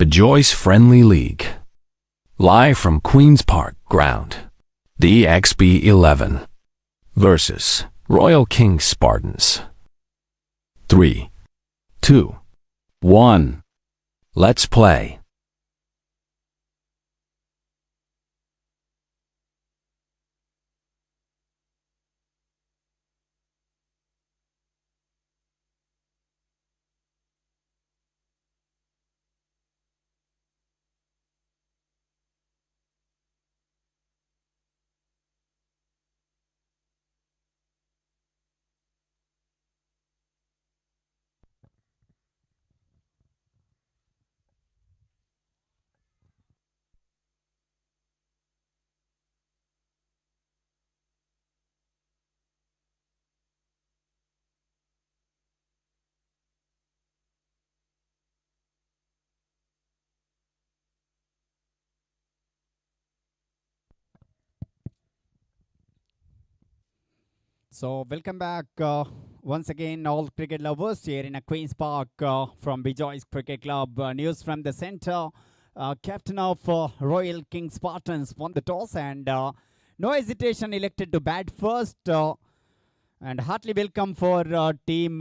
Bejoice Friendly League. Live from Queenspark Ground. DXB 11 versus Royal King Spartans. 3, 2, 1. Let's play. So welcome back once again, all cricket lovers here in a Queens Park from Bejoice Cricket Club. News from the centre. Captain of Royal King Spartans won the toss and no hesitation elected to bat first. And heartily welcome for team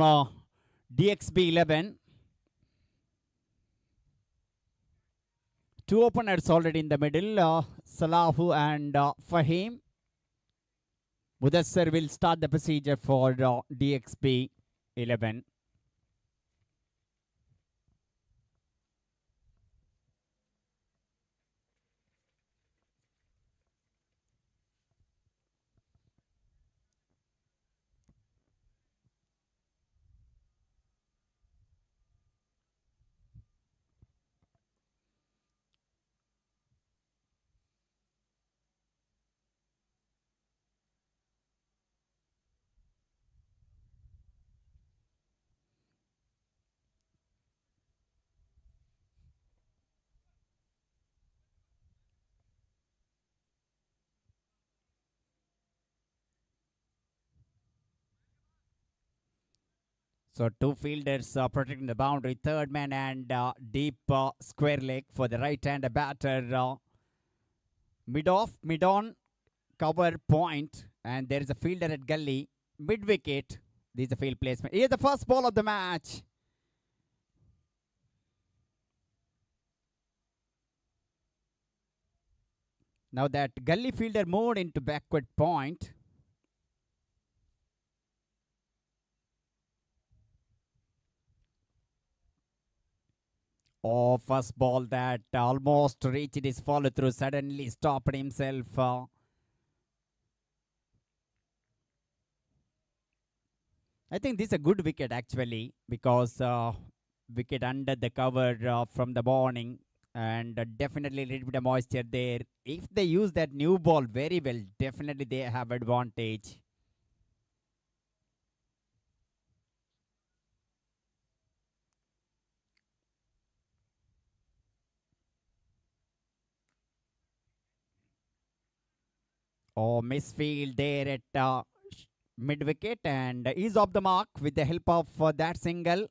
DXB 11. Two openers already in the middle, Salahu and Fahim. Mudassar will start the procedure for DXB 11. So two fielders protecting the boundary, third man and deep square leg for the right-hand batter. Mid-off, mid-on, cover point, and there is a fielder at gully, mid-wicket. This is the field placement. Here's the first ball of the match. Now that gully fielder moved into backward point. Oh, first ball that almost reached his follow through, suddenly stopped himself. I think this is a good wicket actually, because wicket under the cover from the morning, and definitely a little bit of moisture there. If they use that new ball very well, definitely they have advantage. Oh, misfield there at mid wicket, and is off the mark with the help of that single.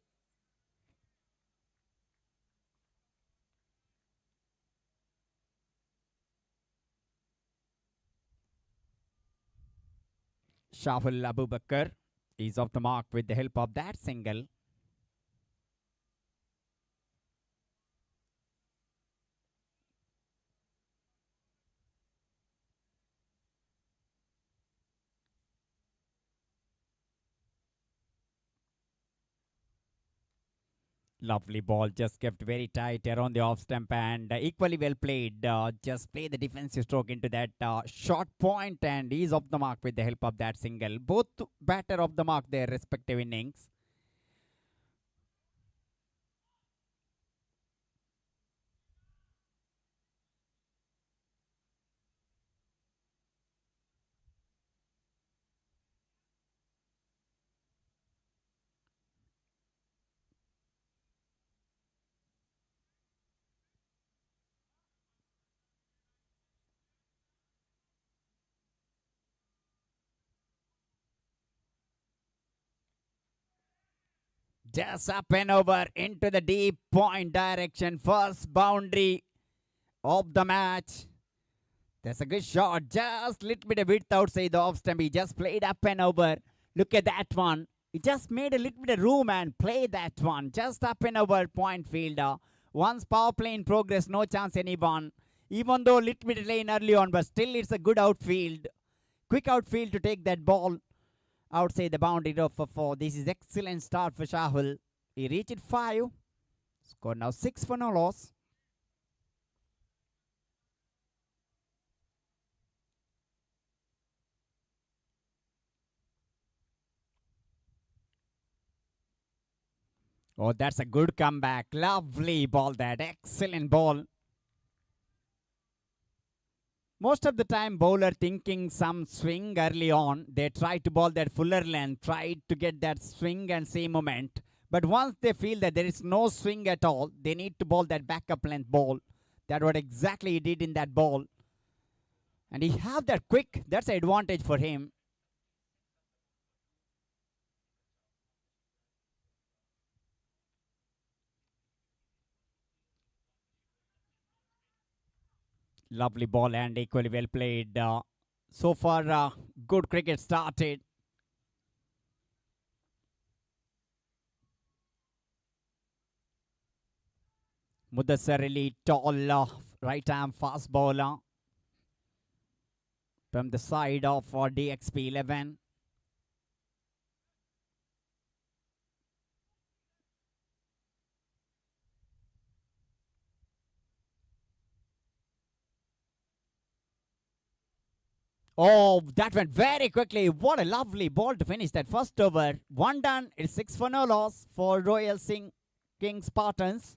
Shahul Abubakar is off the mark with the help of that single. Lovely ball, just kept very tight around the off stump, and equally well played. Just play the defensive stroke into that short point, and he's off the mark with the help of that single. Both batter off the mark their respective innings. Just up and over into the deep point direction. First boundary of the match. That's a good shot. Just little bit of width outside the off stump. He just played up and over. Look at that one. He just made a little bit of room and played that one. Just up and over point fielder. Once power play in progress, no chance anyone. Even though a little bit lane early on, but still it's a good outfield. Quick outfield to take that ball outside the boundary for 4. This is excellent start for Shahul. He reached 5. Score now 6 for no loss. Oh, that's a good comeback. Lovely ball that. Excellent ball. Most of the time, bowler thinking some swing early on. They try to bowl that fuller length, try to get that swing and same moment. But once they feel that there is no swing at all, they need to bowl that backup length ball. That's what exactly he did in that ball. And he have that quick. That's an advantage for him. Lovely ball and equally well played. So far, good cricket started. Mudassar Ali, tall right arm fast bowler from the side of DXB 11. Oh, that went very quickly. What a lovely ball to finish that first over. 1 done. It's 6 for no loss for Royal King Spartans.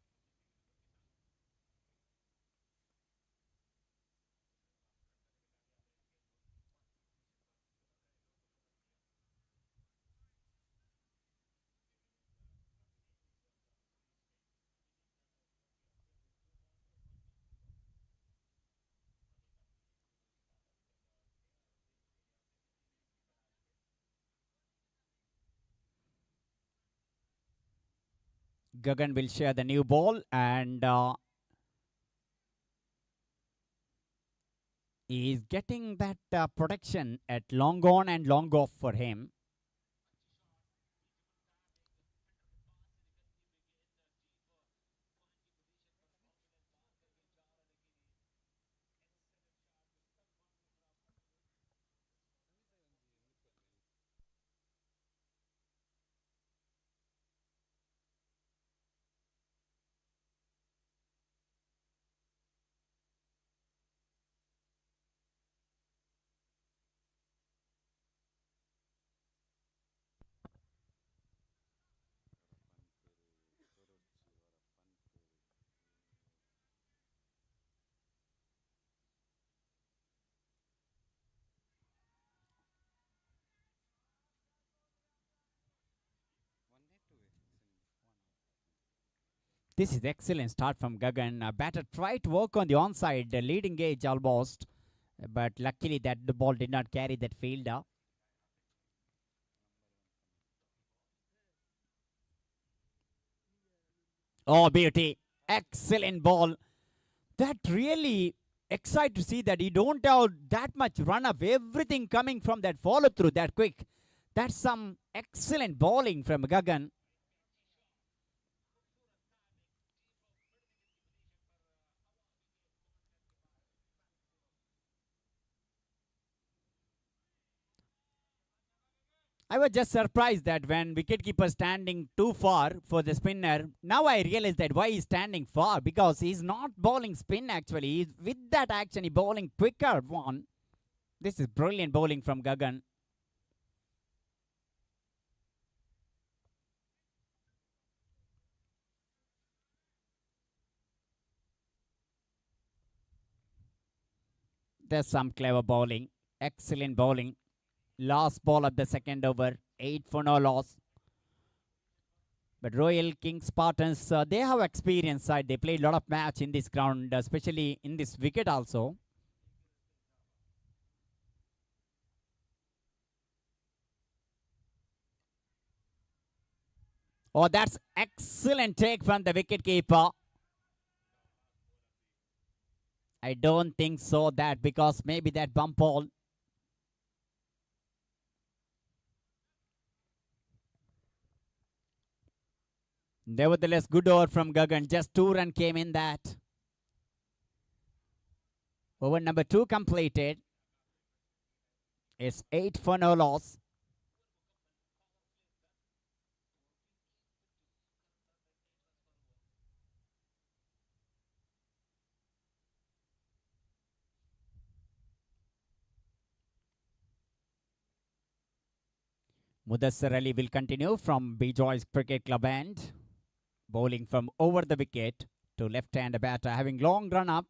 Gagan will share the new ball and he's getting that protection at long on and long off for him. This is excellent start from Gagan. Batter tried to work on the onside, leading edge almost. But luckily that the ball did not carry that fielder. Oh, beauty. Excellent ball. That really excited to see that he don't have that much run up. Everything coming from that follow through that quick. That's some excellent bowling from Gagan. I was just surprised that when wicketkeeper standing too far for the spinner, now I realize that why he's standing far, because he's not bowling spin actually. He's, with that action, he's bowling quicker one. This is brilliant bowling from Gagan. There's some clever bowling. Excellent bowling. Last ball of the second over. 8 for no loss. But Royal King Spartans, they have experience side. They played a lot of match in this ground, especially in this wicket also. Oh, that's excellent take from the wicketkeeper. I don't think so that because maybe that bump ball. Nevertheless, good over from Gagan. Just 2 runs came in that. Over number 2 completed. It's 8 for no loss. Mudassar Ali will continue from Bejoice Cricket Club end. Bowling from over the wicket to left-hand batter, having long run up.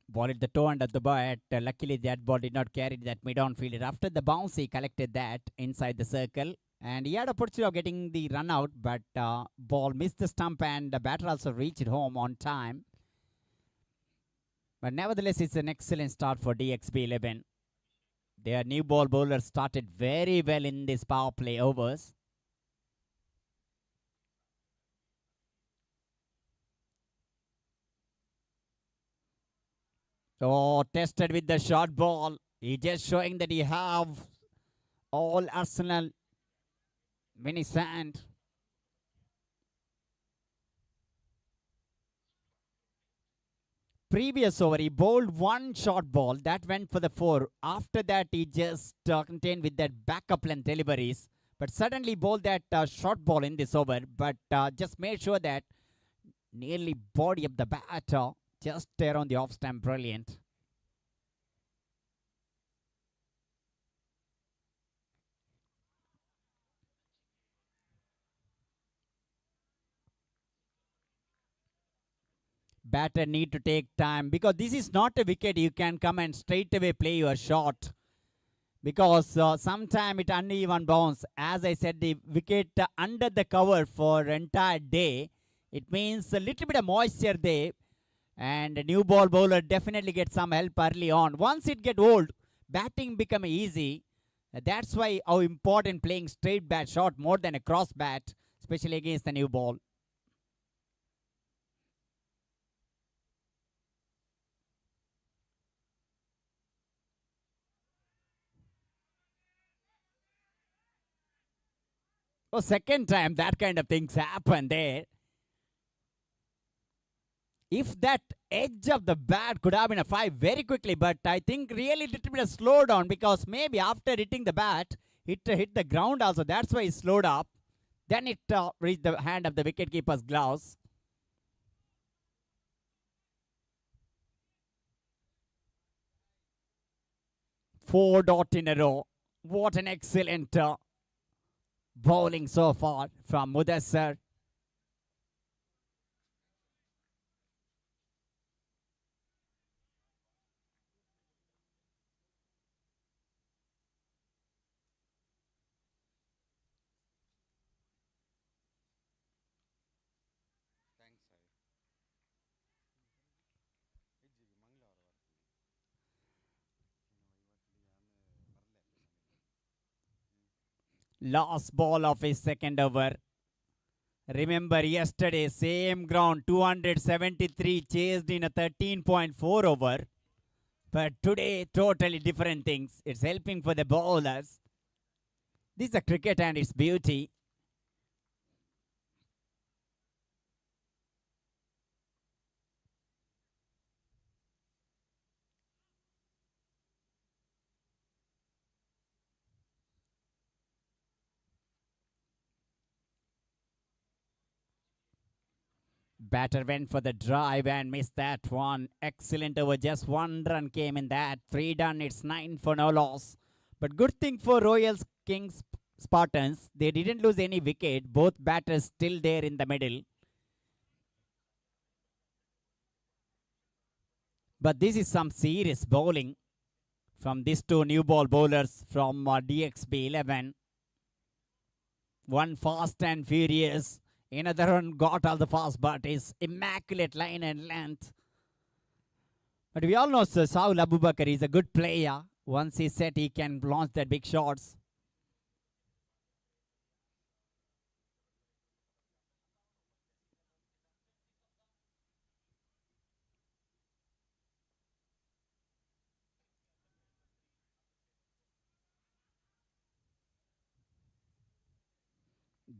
Ball at the toe end of the bat. Luckily, that ball did not carry that mid-on fielder. After the bounce, he collected that inside the circle. And he had opportunity of getting the run out, but ball missed the stump and the batter also reached home on time. But nevertheless, it's an excellent start for DXB 11. Their new ball bowler started very well in this power play overs. Oh, tested with the short ball. He just showing that he have all Arsenal mini sand. Previous over, he bowled one short ball that went for the 4. After that, he just contained with that backup length deliveries. But suddenly bowled that short ball in this over. But just made sure that nearly body up the batter. Just there on the off stump. Brilliant. Batter need to take time because this is not a wicket you can come and straight away play your shot because sometime it uneven bounce. As I said, the wicket under the cover for entire day, it means a little bit of moisture there, and a new ball bowler definitely gets some help early on. Once it get old, batting become easy. That's why how important playing straight bat shot more than a cross bat, especially against the new ball. Oh, second time that kind of things happen there. If that edge of the bat could have been a 5 very quickly, but I think really little bit of slow down because maybe after hitting the bat, it hit the ground also. That's why it slowed up. Then it reached the hand of the wicketkeeper's gloves. 4 dot in a row. What an excellent bowling so far from Mudassar. Last ball of his second over. Remember yesterday, same ground, 273 chased in a 13.4 over. But today, totally different things. It's helping for the bowlers. This is a cricket and its beauty. Batter went for the drive and missed that one. Excellent over. Just 1 run came in that. 3 done. It's 9 for no loss. But good thing for Royals, Kings, Spartans. They didn't lose any wicket. Both batters still there in the middle. But this is some serious bowling. from these two new ball bowlers from DXB 11. One fast and furious, another one got all the fast, but is immaculate line and length. But we all know Sir Saul Abubakar is a good player. Once he's set, he can launch that big shots.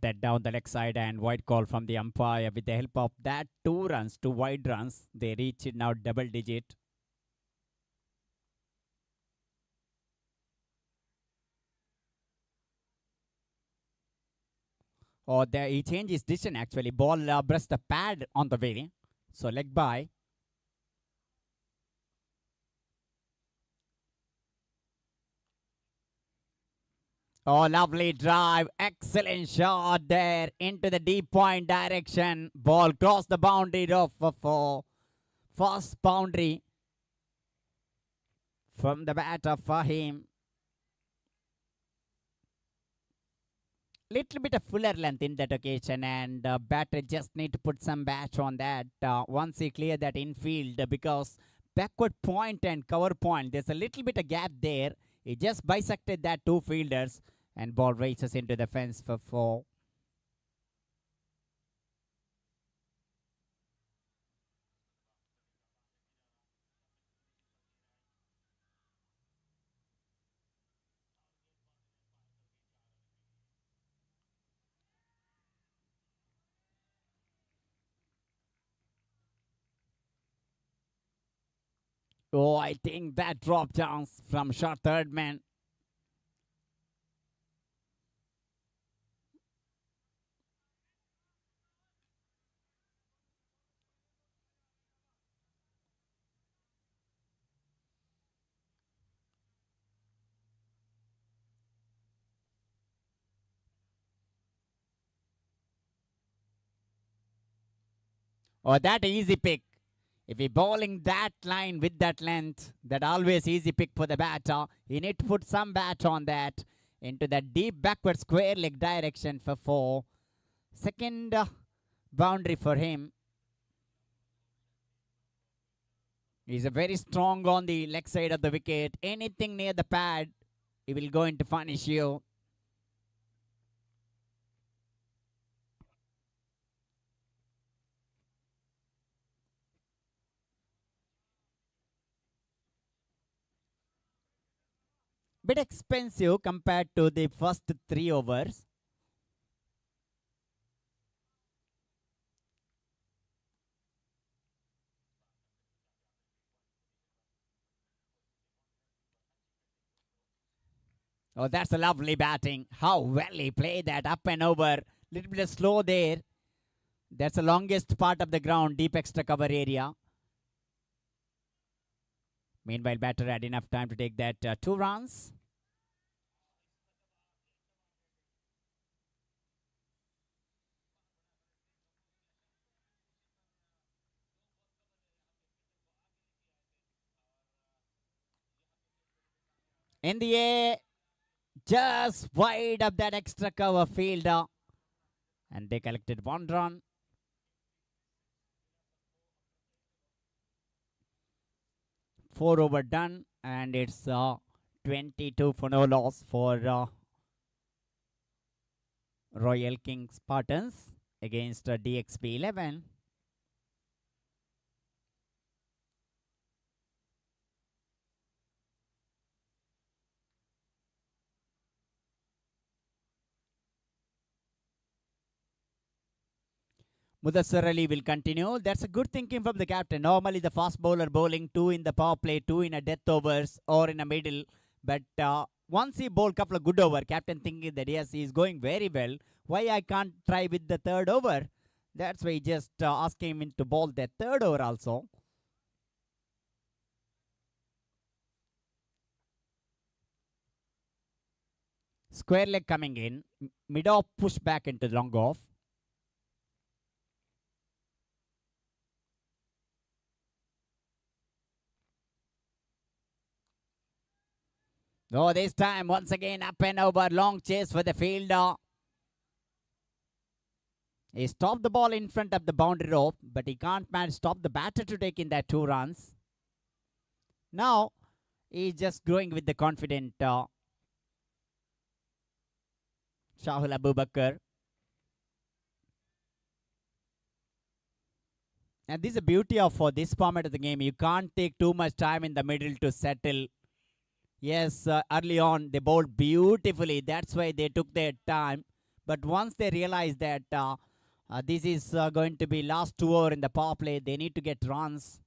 That down the leg side and wide call from the umpire. With the help of that 2 runs, 2 wide runs, they reach it now double digit. Oh, there he changed his decision actually. Ball brushed the pad on the way. So leg by. Oh, lovely drive. Excellent shot there into the deep point direction. Ball crossed the boundary for first boundary from the bat of Fahim. Little bit of fuller length in that occasion, and batter just need to put some batch on that once he clear that infield, because backward point and cover point, there's a little bit of gap there. He just bisected that 2 fielders, and ball races into the fence for 4. Oh, I think that drop chance from short third man. Oh, that easy pick. If he bowling that line with that length, that always easy pick for the batter. He need to put some bat on that into that deep backward square leg direction for 4. Second boundary for him. He's a very strong on the leg side of the wicket. Anything near the pad, he will go into punish you. Bit expensive compared to the first 3 overs. Oh, that's a lovely batting. How well he played that up and over. Little bit slow there. That's the longest part of the ground, deep extra cover area. Meanwhile, batter had enough time to take that 2 runs. In the air, just wide of that extra cover fielder. And they collected 1 run. 4 over done, and it's 22 for no loss for Royal King Spartans against DXB 11. Mudassar Ali will continue. That's a good thinking from the captain. Normally, the fast bowler bowling 2 in the power play, 2 in a death overs or in a middle. But once he bowled a couple of good over, captain thinking that yes, he's going very well. Why I can't try with the 3rd over? That's why he just asking him to bowl that 3rd over also. Square leg coming in. Mid-off push back into long off. Oh, this time, once again, up and over, long chase for the fielder. He stopped the ball in front of the boundary rope, but he can't manage to stop the batter to take in that 2 runs. Now, he's just growing with the confident Shahul Abubakar. And this is the beauty of for this format of the game. You can't take too much time in the middle to settle. Yes, early on they bowled beautifully. That's why they took their time. But once they realized that this is going to be last 2 over in the power play, they need to get runs.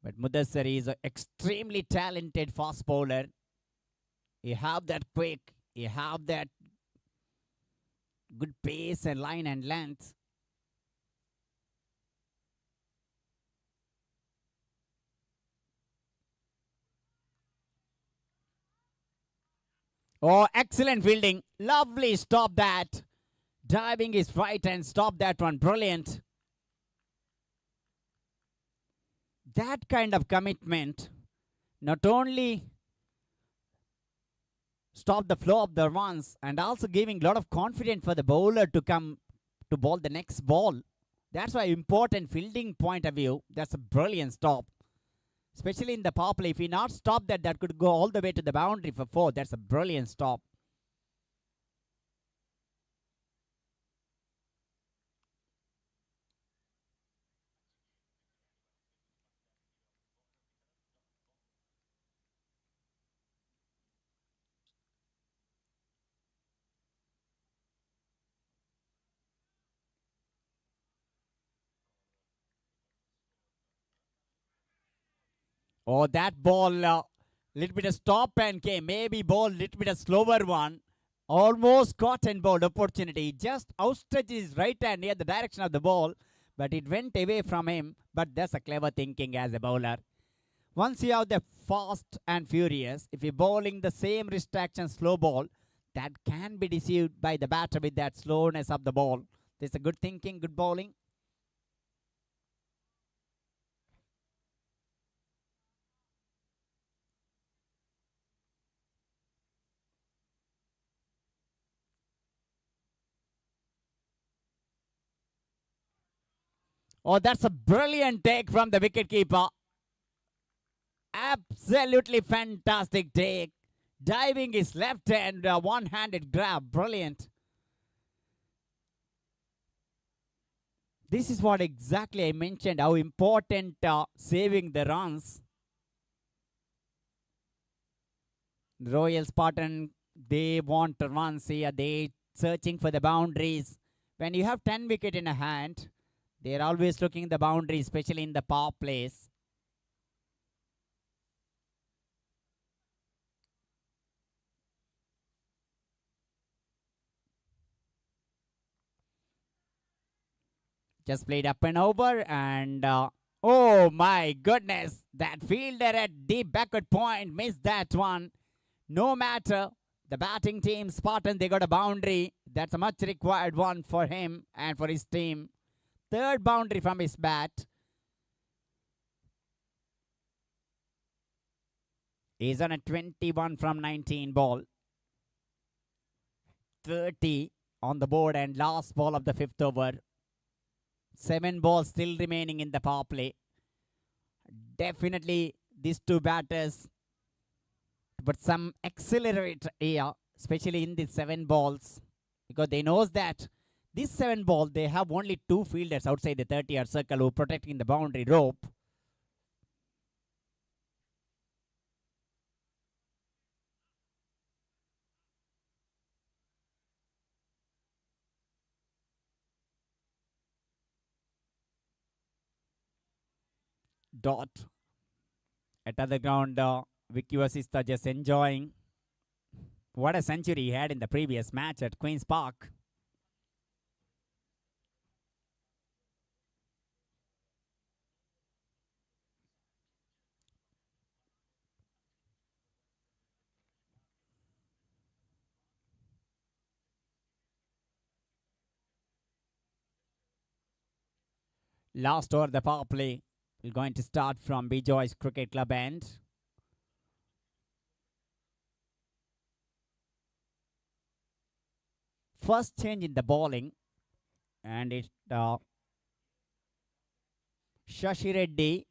But Mudassar is an extremely talented fast bowler. You have that quick, you have that good pace and line and length. Oh, excellent fielding. Lovely stop that. Diving is right and stop that one. Brilliant. That kind of commitment not only stop the flow of the runs and also giving a lot of confidence for the bowler to come to bowl the next ball. That's why important fielding point of view. That's a brilliant stop. Especially in the power play. If he not stop that, that could go all the way to the boundary for 4. That's a brilliant stop. Oh, that ball, little bit of stop and came. Maybe ball, little bit of slower one. Almost caught and bowled opportunity. Just outstretched his right hand near the direction of the ball, but it went away from him. But that's a clever thinking as a bowler. Once you have the fast and furious, if you're bowling the same wrist action slow ball, that can be deceived by the batter with that slowness of the ball. There's a good thinking, good bowling. Oh, that's a brilliant take from the wicketkeeper. Absolutely fantastic take. Diving his left hand, one-handed grab. Brilliant. This is what exactly I mentioned, how important saving the runs. Royal Spartan, they want runs here. They searching for the boundaries. When you have 10 wicket in a hand, they're always looking the boundary, especially in the power plays. Just played up and over and oh my goodness, that fielder at deep backward point missed that one. No matter, the batting team, Spartan, they got a boundary. That's a much required one for him and for his team. 3rd boundary from his bat. He's on a 21 from 19 ball. 30 on the board and last ball of the 5th over. 7 balls still remaining in the power play. Definitely these 2 batters put some accelerate here, especially in the 7 balls, because they knows that this 7 ball they have only 2 fielders outside the 30-yard circle who are protecting the boundary rope. Dot at other ground, Vicky Vasista just enjoying. What a century he had in the previous match at Queen's Park. Last over the power play. We're going to start from Bejoice Cricket Club end. First change in the bowling, and it's Shashi Reddy.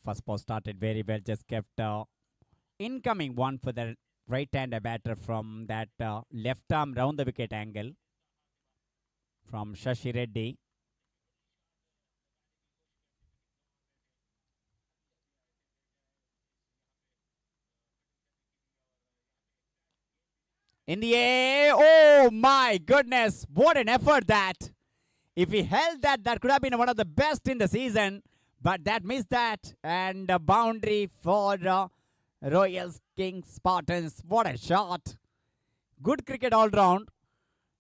First ball started very well, just kept incoming one for the right-hander batter from that left arm round the wicket angle from Shashi Reddy. In the air, oh my goodness, what an effort that. If he held that, that could have been one of the best in the season, but that missed that, and a boundary for Royals King Spartans. What a shot. Good cricket all round.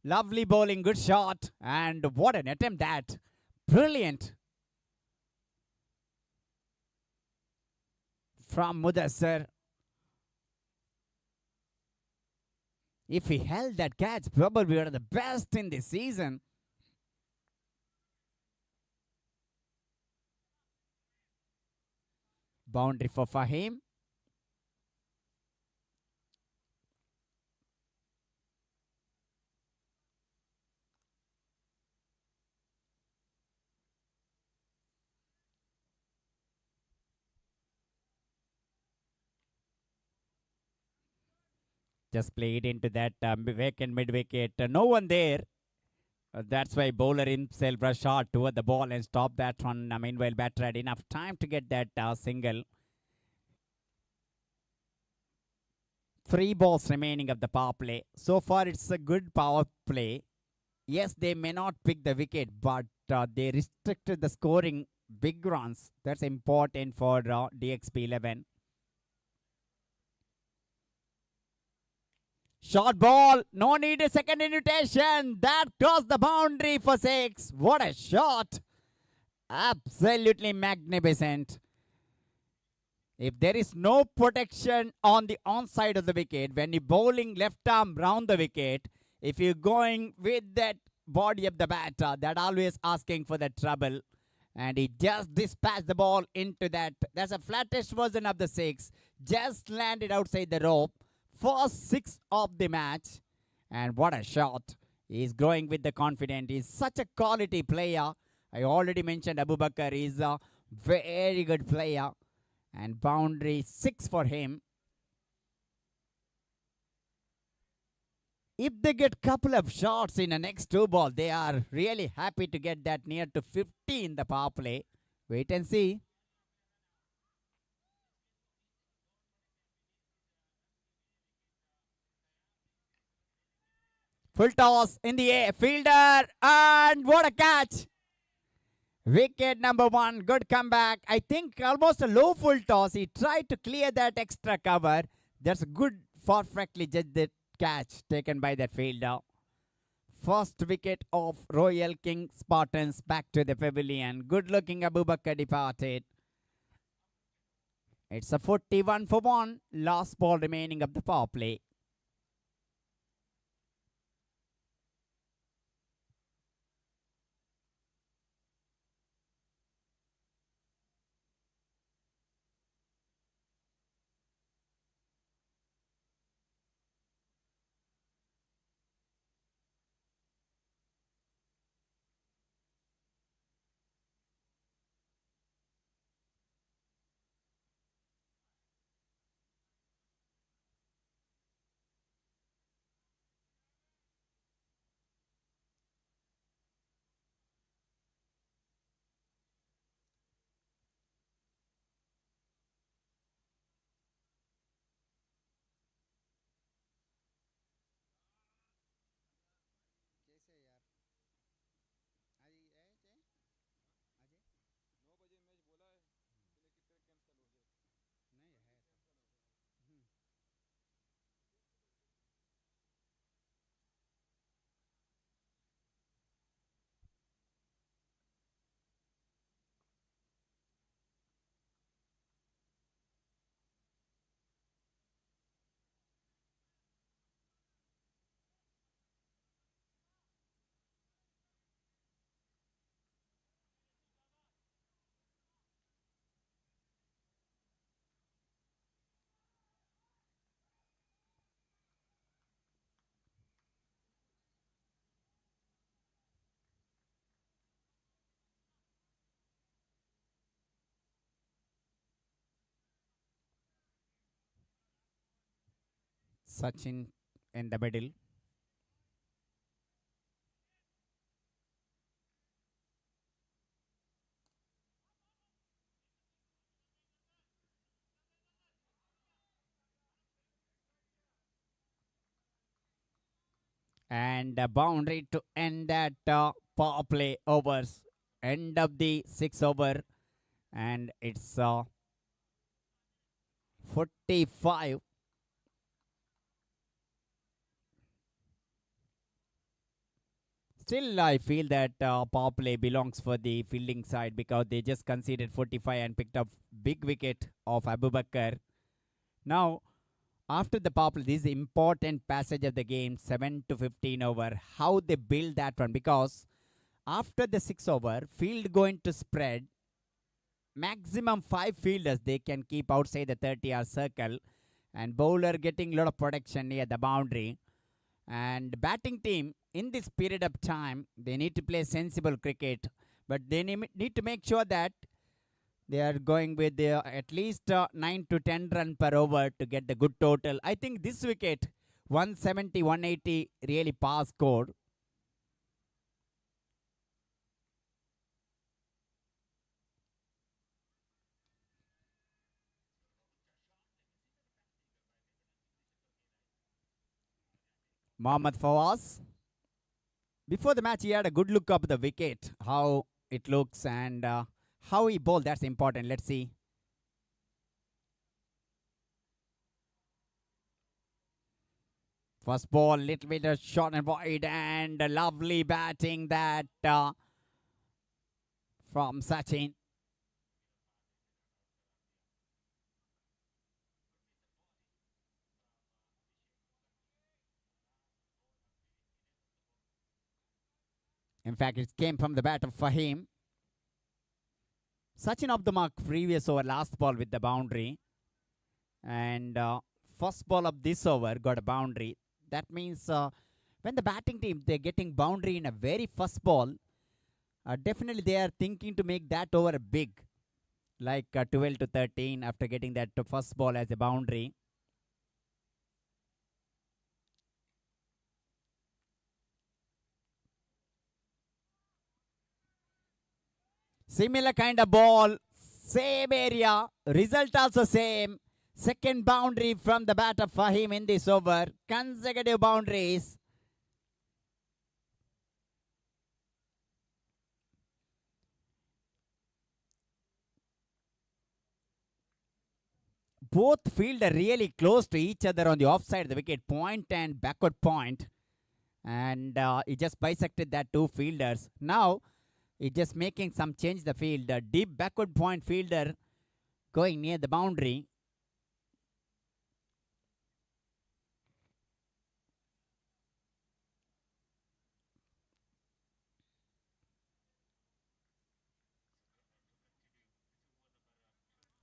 Lovely bowling, good shot, and what an attempt that. Brilliant from Mudassar. If he held that catch, probably one of the best in the season. Boundary for Fahim. Just played into that vacant mid-wicket. No one there. That's why bowler himself rushed hard toward the ball and stopped that one. Meanwhile, batter had enough time to get that single. 3 balls remaining of the power play. So far, it's a good power play. Yes, they may not pick the wicket, but they restricted the scoring big runs. That's important for DXB 11. Short ball, no need a second invitation. That crossed the boundary for 6. What a shot! Absolutely magnificent. If there is no protection on the onside of the wicket, when you're bowling left arm round the wicket, if you're going with that body of the batter, that always asking for the trouble. And he just dispatched the ball into that. That's a flattish version of the 6. Just landed outside the rope. First 6 of the match. And what a shot. He's growing with the confidence. He's such a quality player. I already mentioned Abu Bakr is a very good player. And boundary 6 for him. If they get couple of shots in the next 2 balls, they are really happy to get that near to 50 in the power play. Wait and see. Full toss in the air. Fielder. And what a catch. Wicket number 1. Good comeback. I think almost a low full toss. He tried to clear that extra cover. That's a good, perfectly judged catch taken by that fielder. First wicket of Royal King Spartans back to the pavilion. Good looking Abu Bakr departed. It's a 41 for 1. Last ball remaining of the power play. Sachin in the middle. And a boundary to end that power play overs. End of the 6 over, and it's 45. Still, I feel that power play belongs for the fielding side because they just conceded 45 and picked up big wicket of Abu Bakr. Now, after the power play, this is important passage of the game, 7 to 15 over. How they build that one, because after the 6 over, field going to spread. Maximum 5 fielders they can keep outside the 30-yard circle, and bowler getting a lot of protection near the boundary. And batting team in this period of time, they need to play sensible cricket, but they need to make sure that they are going with at least 9 to 10 run per over to get the good total. I think this wicket, 170, 180, really pass score. Mohammad Fawaz. Before the match, he had a good look up the wicket, how it looks, and how he bowled. That's important. Let's see. First ball, little bit of short and wide, and a lovely batting that from Sachin. In fact, it came from the bat of Fahim. Sachin off the mark previous over, last ball with the boundary. And first ball of this over got a boundary. That means when the batting team, they're getting boundary in a very first ball, definitely they are thinking to make that over big. Like 12 to 13 after getting that first ball as a boundary. Similar kind of ball, same area, result also same. Second boundary from the bat of Fahim in this over. Consecutive boundaries. Both fielder really close to each other on the offside of the wicket, point and backward point. And he just bisected that two fielders. Now, he's just making some change the field. A deep backward point fielder going near the boundary.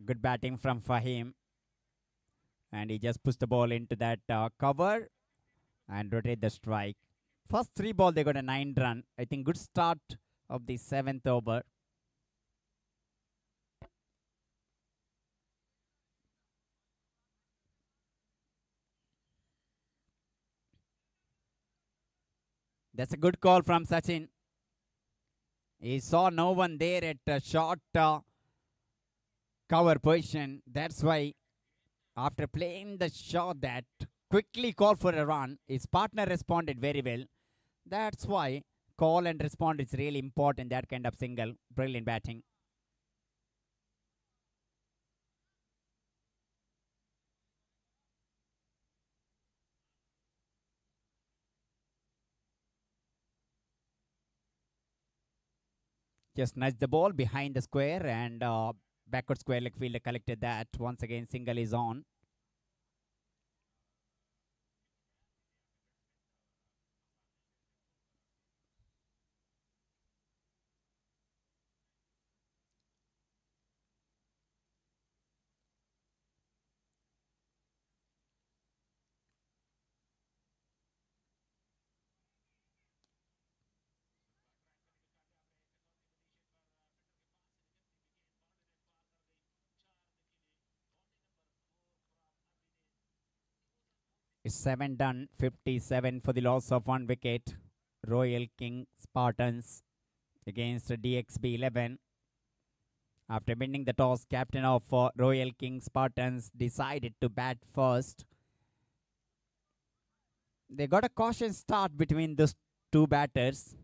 Good batting from Fahim. And he just pushed the ball into that cover and rotate the strike. First 3 ball, they got a 9 run. I think good start of the 7th over. That's a good call from Sachin. He saw no one there at a short cover position. That's why after playing the shot that quickly called for a run, his partner responded very well. That's why call and respond is really important, that kind of single. Brilliant batting. Just nudged the ball behind the square, and backward square leg fielder collected that. Once again, single is on. It's 7 done, 57 for the loss of 1 wicket. Royal King Spartans against DXB 11. After winning the toss, captain of Royal King Spartans decided to bat first. They got a cautious start between those two batters.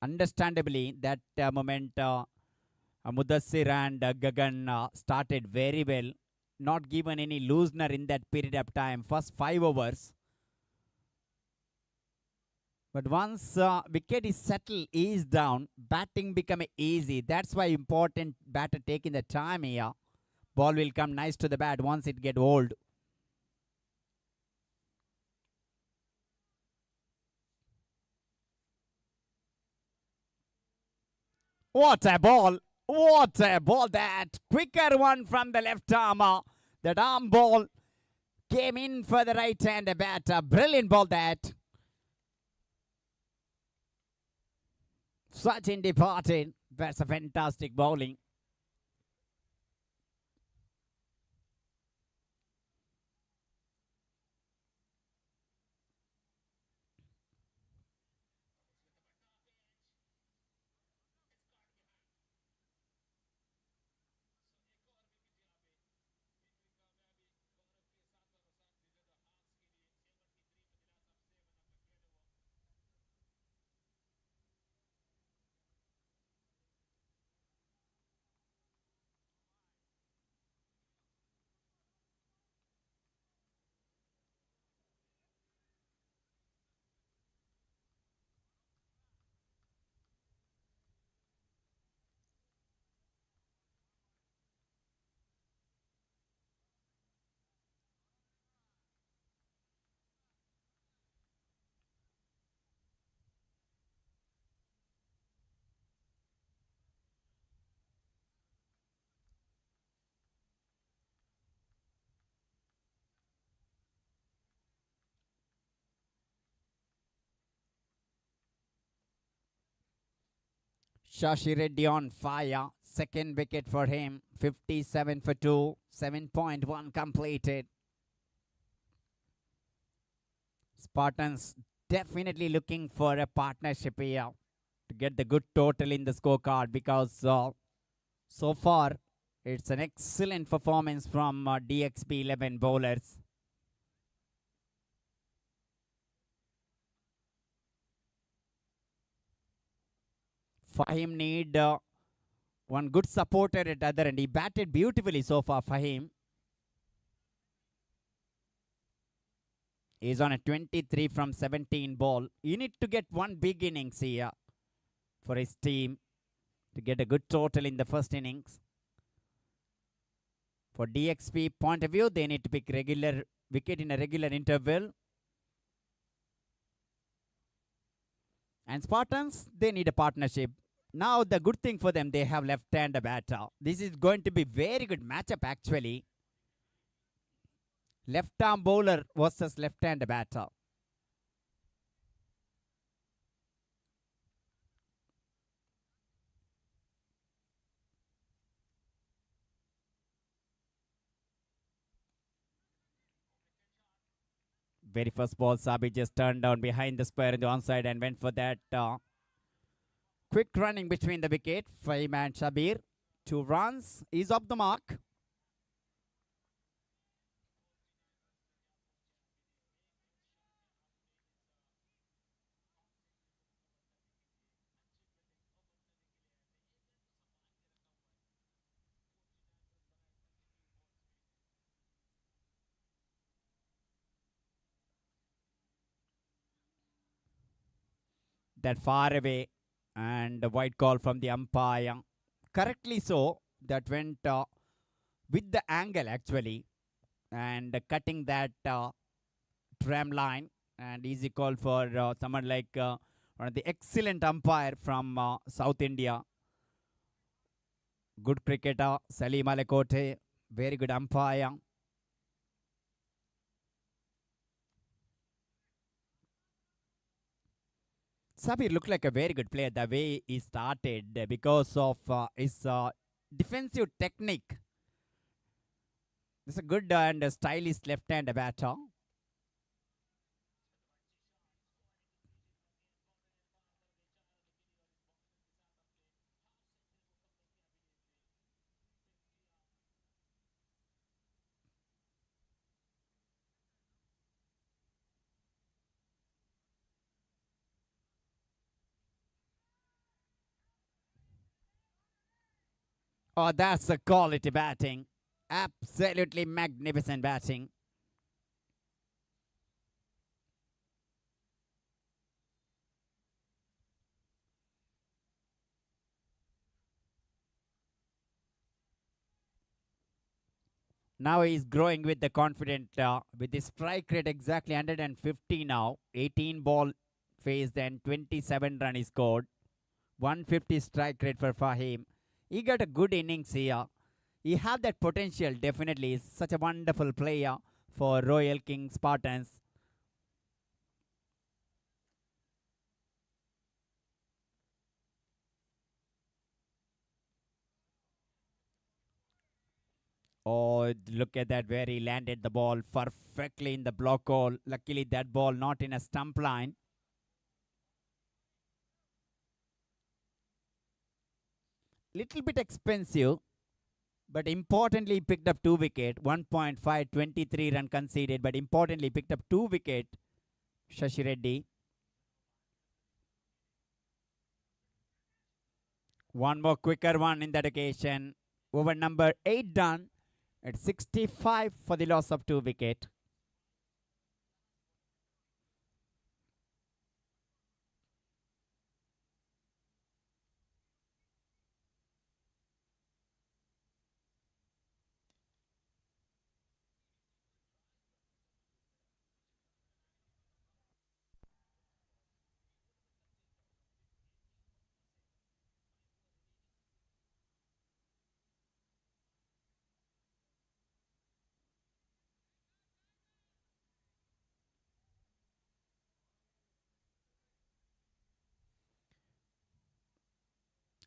Understandably, that moment Mudassir and Gagan started very well. Not given any loosener in that period of time. First 5 overs. But once wicket is settled, ease down, batting become easy. That's why important batter taking the time here. Ball will come nice to the bat once it get old. What a ball! What a ball that! Quicker one from the left arm. That arm ball came in for the right-hand batter. Brilliant ball that. Sachin departed. That's a fantastic bowling. Shashi Reddy on fire. Second wicket for him. 57 for 2. 7.1 completed. Spartans definitely looking for a partnership here to get the good total in the scorecard because so far it's an excellent performance from DXB 11 bowlers. Fahim need one good supporter at other end. He batted beautifully so far, Fahim. He's on a 23 from 17 ball. You need to get one big innings here for his team to get a good total in the first innings. For DXP point of view, they need to pick regular wicket in a regular interval. And Spartans, they need a partnership. Now the good thing for them, they have left-hand batter. This is going to be very good matchup actually. Left-arm bowler versus left-hand batter. Very first ball, Sabi just turned down behind the square in the onside and went for that quick running between the wicket. Fahim and Shabir. 2 runs. Is off the mark. That far away and a white call from the umpire. Correctly so. That went with the angle actually and cutting that tram line, and easy call for someone like one of the excellent umpire from South India. Good cricketer, Salim Alakote. Very good umpire. Sabir looked like a very good player the way he started because of his defensive technique. This is a good and stylish left-hand batter. Oh, that's a quality batting. Absolutely magnificent batting. Now he's growing with the confident, with his strike rate exactly 150 now. 18 ball faced and 27 run he scored. 150 strike rate for Fahim. He got a good innings here. He have that potential, definitely. He's such a wonderful player for Royal King Spartans. Oh, look at that, where he landed the ball perfectly in the block hole. Luckily, that ball not in a stump line. Little bit expensive, but importantly, he picked up 2 wicket. 1.5, 23 run conceded, but importantly, picked up 2 wicket. Shashi Reddy. One more quicker one in that occasion. Over number 8 done at 65 for the loss of 2 wicket.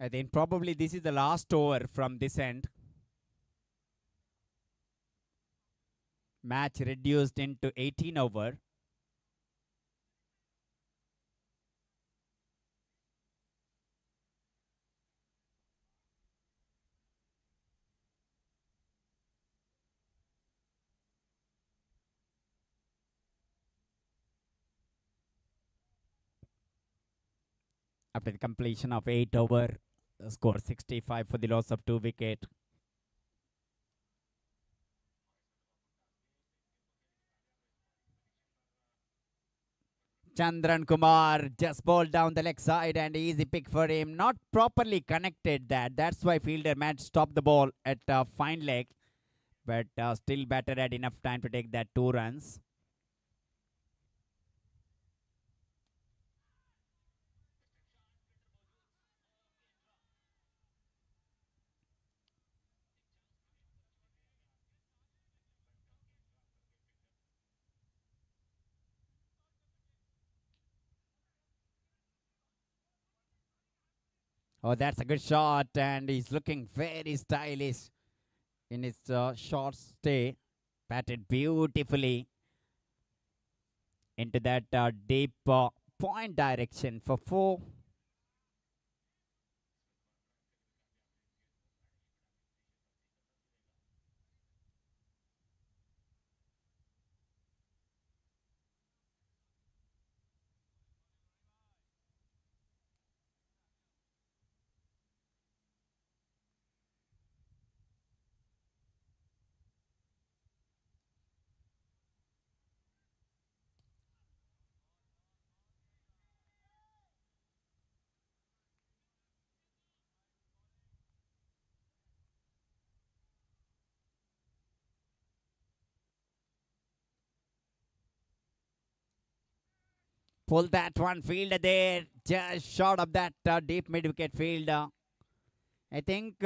I think probably this is the last over from this end. Match reduced into 18 over. After the completion of 8 over, score 65 for the loss of 2 wicket. Chandran Kumar just bowled down the leg side and easy pick for him. Not properly connected that. That's why fielder Matt stopped the ball at fine leg. But still batter had enough time to take that 2 runs. Oh, that's a good shot, and he's looking very stylish in his short stay. Batted beautifully into that deep point direction for 4. Pull that one, fielder there, just short of that deep mid wicket fielder. I think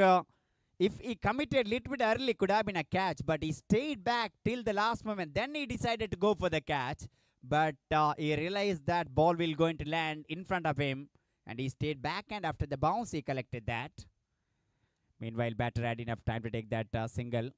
if he committed a little bit early, could have been a catch, but he stayed back till the last moment. Then he decided to go for the catch, but he realized that ball will going to land in front of him, and he stayed back. And after the bounce, he collected that. Meanwhile, batter had enough time to take that single.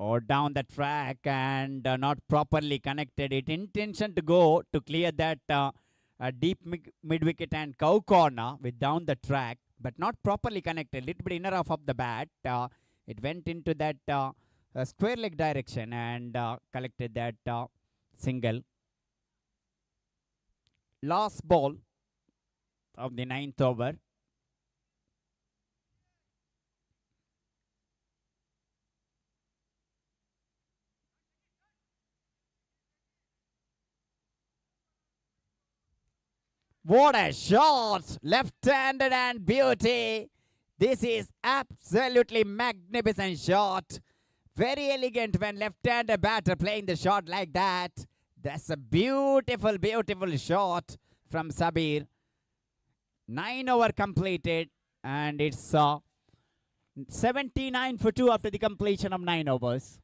or down the track and not properly connected. It intention to go to clear that deep mid wicket and cow corner with down the track, but not properly connected. Little bit inner half of the bat. It went into that square leg direction and collected that single. Last ball of the ninth over. What a shot! Left-handed and beauty. This is absolutely magnificent shot. Very elegant when left-handed batter playing the shot like that. That's a beautiful, beautiful shot from Sabir. 9 over completed and it's 79 for 2 after the completion of 9 overs.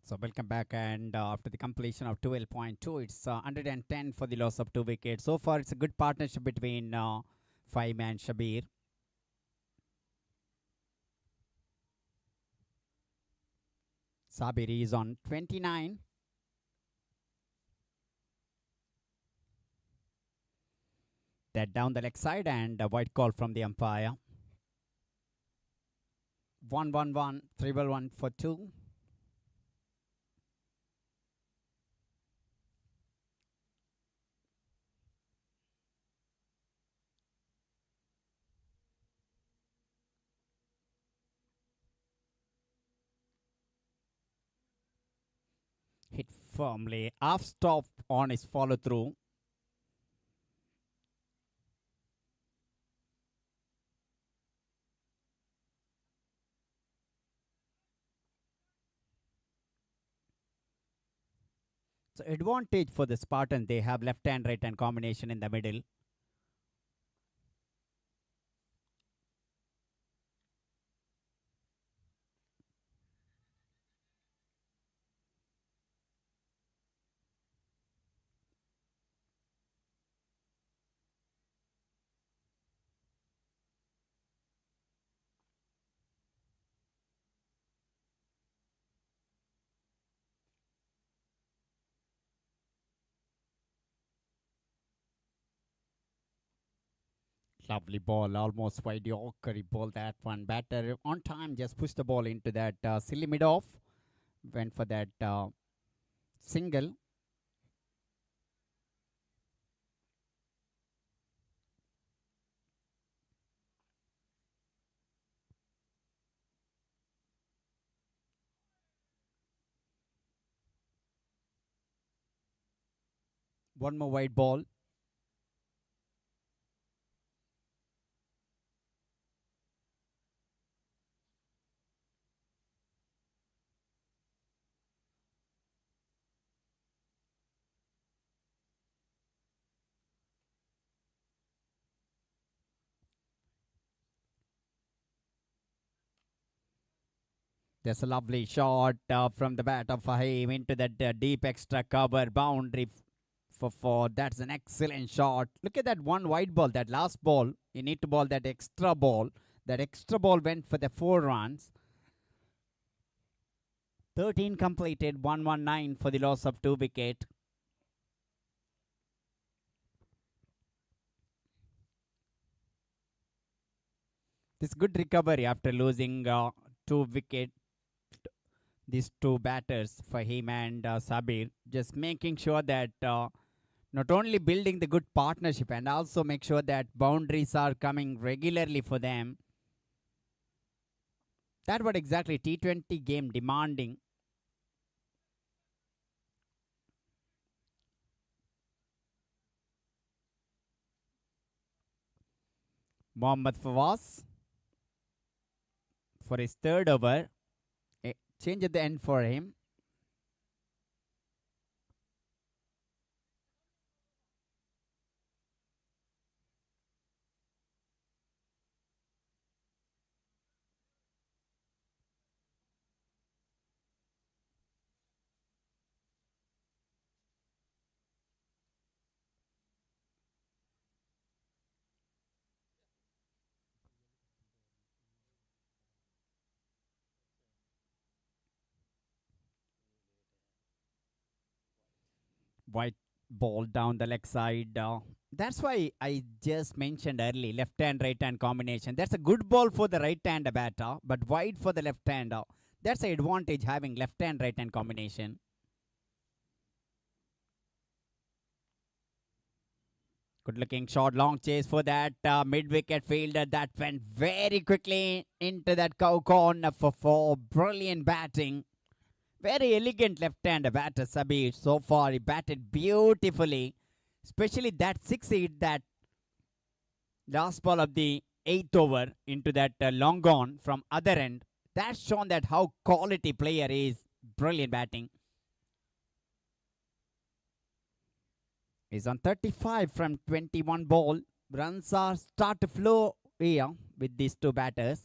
So welcome back, and after the completion of 12.2, it's 110 for the loss of 2 wickets. So far, it's a good partnership between Faim and Shabir. Sabir is on 29. That down the leg side, and a white call from the umpire. 1-1-1, 3-1 for 2. Hit firmly, half stop on his follow through. So advantage for the Spartan, they have left hand, right hand combination in the middle. Lovely ball, almost wide Yorker. He bowled that one. Batter on time, just pushed the ball into that silly mid off. Went for that single. One more wide ball. There's a lovely shot from the bat of Fahim into that deep extra cover boundary for 4. That's an excellent shot. Look at that one wide ball, that last ball. You need to ball that extra ball. That extra ball went for the 4 runs. 13 completed, 119 for the loss of 2 wicket. This good recovery after losing 2 wicket. These 2 batters, Fahim and Sabir, just making sure that not only building the good partnership and also make sure that boundaries are coming regularly for them. That what exactly T20 game demanding. Mohammad Fawaz for his 3rd over. A change at the end for him. White ball down the leg side. That's why I just mentioned early, left hand, right hand combination. That's a good ball for the right hand batter, but wide for the left hand. That's the advantage having left hand, right hand combination. Good looking shot, long chase for that mid wicket fielder. That went very quickly into that cow corner for 4. Brilliant batting. Very elegant left-hand batter, Sabir. So far, he batted beautifully. Especially that 6-8, that last ball of the 8th over into that long gone from other end. That's shown that how quality player is. Brilliant batting. He's on 35 from 21 ball. Runs are start to flow here with these 2 batters.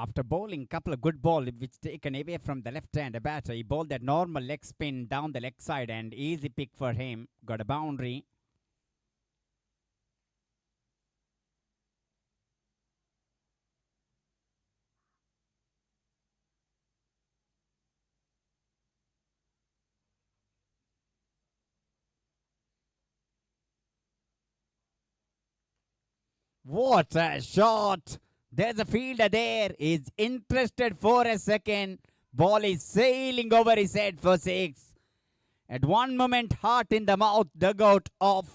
After bowling couple of good ball which taken away from the left-hand batter, he bowled that normal leg spin down the leg side and easy pick for him. Got a boundary. What a shot! There's a fielder there. He's interested for a second. Ball is sailing over his head for 6. At one moment, heart in the mouth, dugout of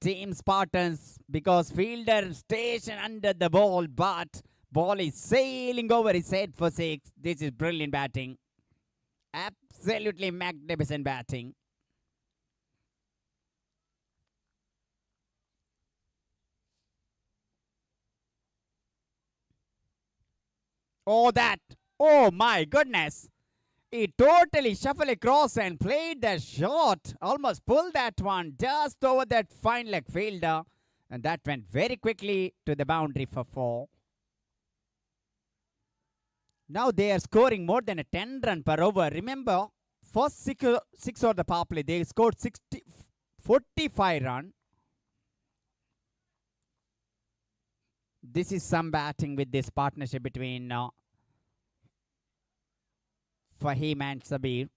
Team Spartans, because fielder station under the ball, but ball is sailing over his head for 6. This is brilliant batting. Absolutely magnificent batting. Oh, that. Oh, my goodness. He totally shuffled across and played the shot. Almost pulled that one just over that fine leg fielder. And that went very quickly to the boundary for 4. Now they are scoring more than a 10 run per over. Remember, first 6 of the power play, they scored 45 run. This is some batting with this partnership between Fahim and Sabir.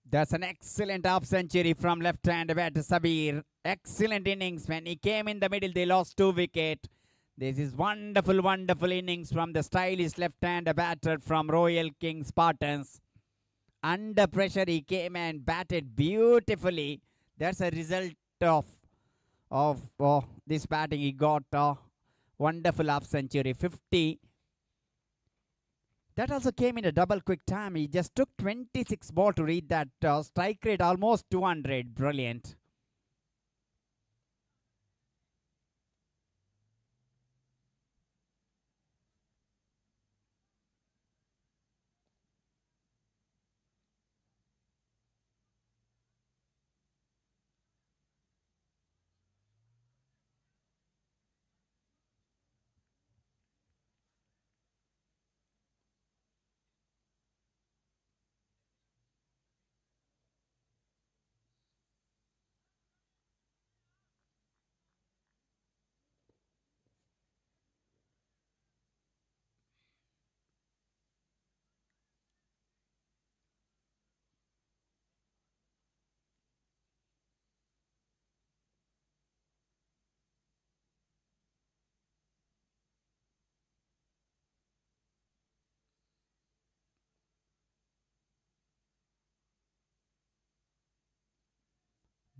That's an excellent half century from left-hand batter Sabir. Excellent innings. When he came in the middle, they lost 2 wickets. This is wonderful, wonderful innings from the stylish left-hand batter from Royal King Spartans. Under pressure, he came and batted beautifully. That's a result of this batting. He got a wonderful half century, 50. That also came in a double quick time. He just took 26 ball to reach that strike rate, almost 200. Brilliant.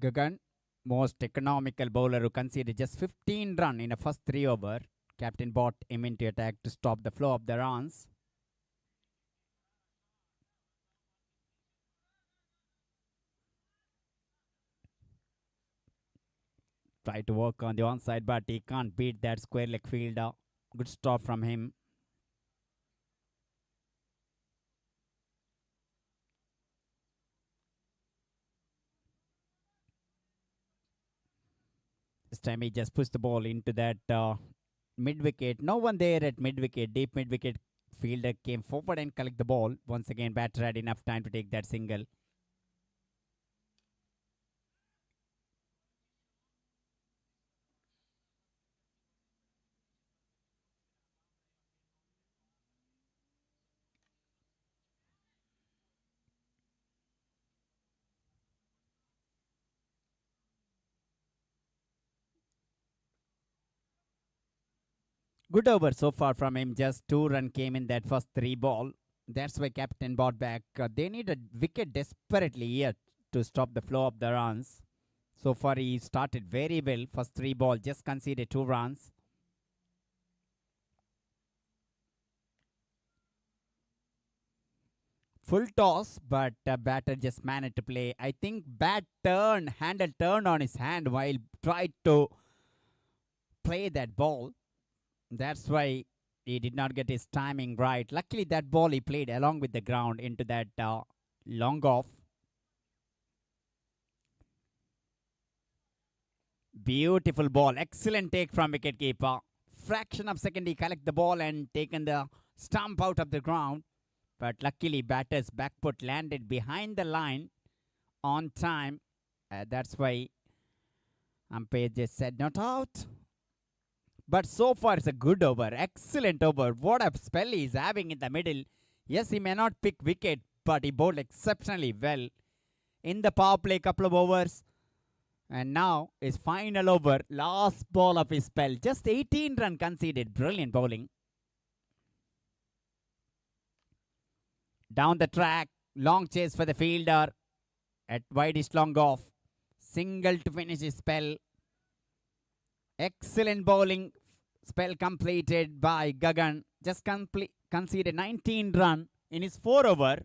Gagan, most economical bowler who conceded just 15 runs in the first 3 over. Captain brought him into attack to stop the flow of the runs. Try to work on the onside, but he can't beat that square leg fielder. Good stop from him. This time he just pushed the ball into that mid-wicket. No one there at mid-wicket. Deep mid-wicket fielder came forward and collect the ball. Once again, batter had enough time to take that single. Good over so far from him. Just 2 runs came in that first 3 ball. That's why captain brought back. They need a wicket desperately here to stop the flow of the runs. So far he started very well. First 3 ball just conceded 2 runs. full toss, but batter just managed to play. I think handle turned on his hand while tried to play that ball. That's why he did not get his timing right. Luckily, that ball he played along with the ground into that long off. Beautiful ball. Excellent take from wicketkeeper. Fraction of second he collect the ball and taken the stump out of the ground. But luckily, batter's back foot landed behind the line on time. That's why umpire just said not out. But so far, it's a good over. Excellent over. What a spell he's having in the middle. Yes, he may not pick wicket, but he bowled exceptionally well. In the power play, couple of overs. And now his final over, last ball of his spell. Just 18 run conceded. Brilliant bowling. Down the track, long chase for the fielder at widest long off. Single to finish his spell. Excellent bowling. Spell completed by Gagan. Just conceded 19 run in his 4 over.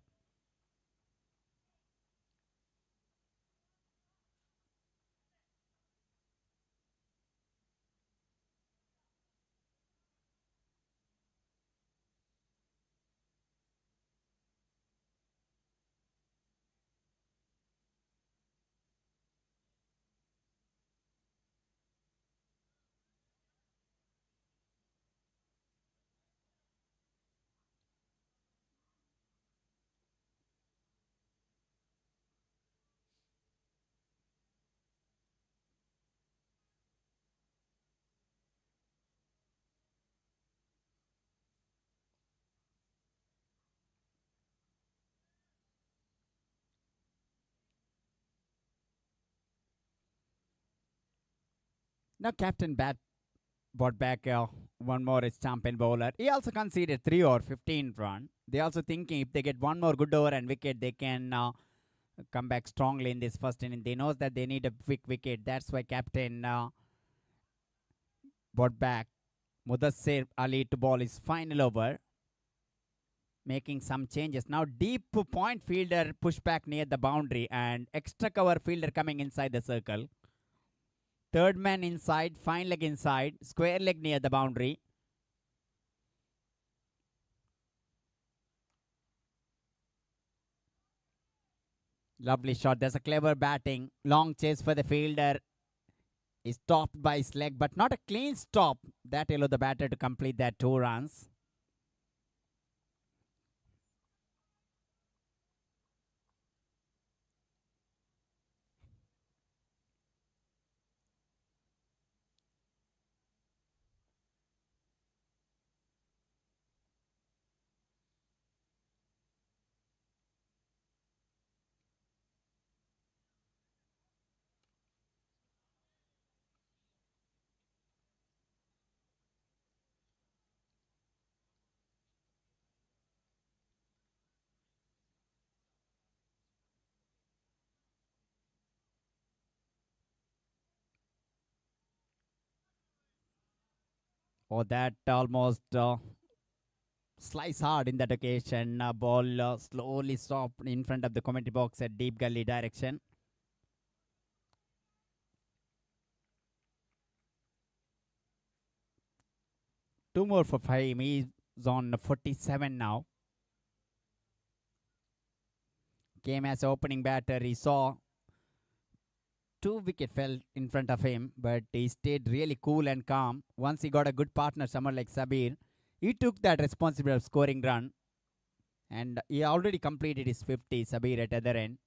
Now captain brought back one more as champion bowler. He also conceded 3 or 15 run. They also thinking if they get one more good over and wicket, they can come back strongly in this first inning. They know that they need a quick wicket. That's why captain brought back Mudassir Ali to bowl his final over, making some changes. Now deep point fielder push back near the boundary and extra cover fielder coming inside the circle. Third man inside, fine leg inside, square leg near the boundary. Lovely shot. There's a clever batting. Long chase for the fielder. Is stopped by his leg, but not a clean stop. That allowed the batter to complete that 2 runs. Oh, that almost slice hard in that occasion. Ball slowly stopped in front of the commentary box at deep gully direction. Two more for Fahim. He's on 47 now. Came as opening batter. He saw 2 wickets fell in front of him, but he stayed really cool and calm. Once he got a good partner, someone like Sabir, he took that responsibility of scoring run. And he already completed his 50, Sabir at other end.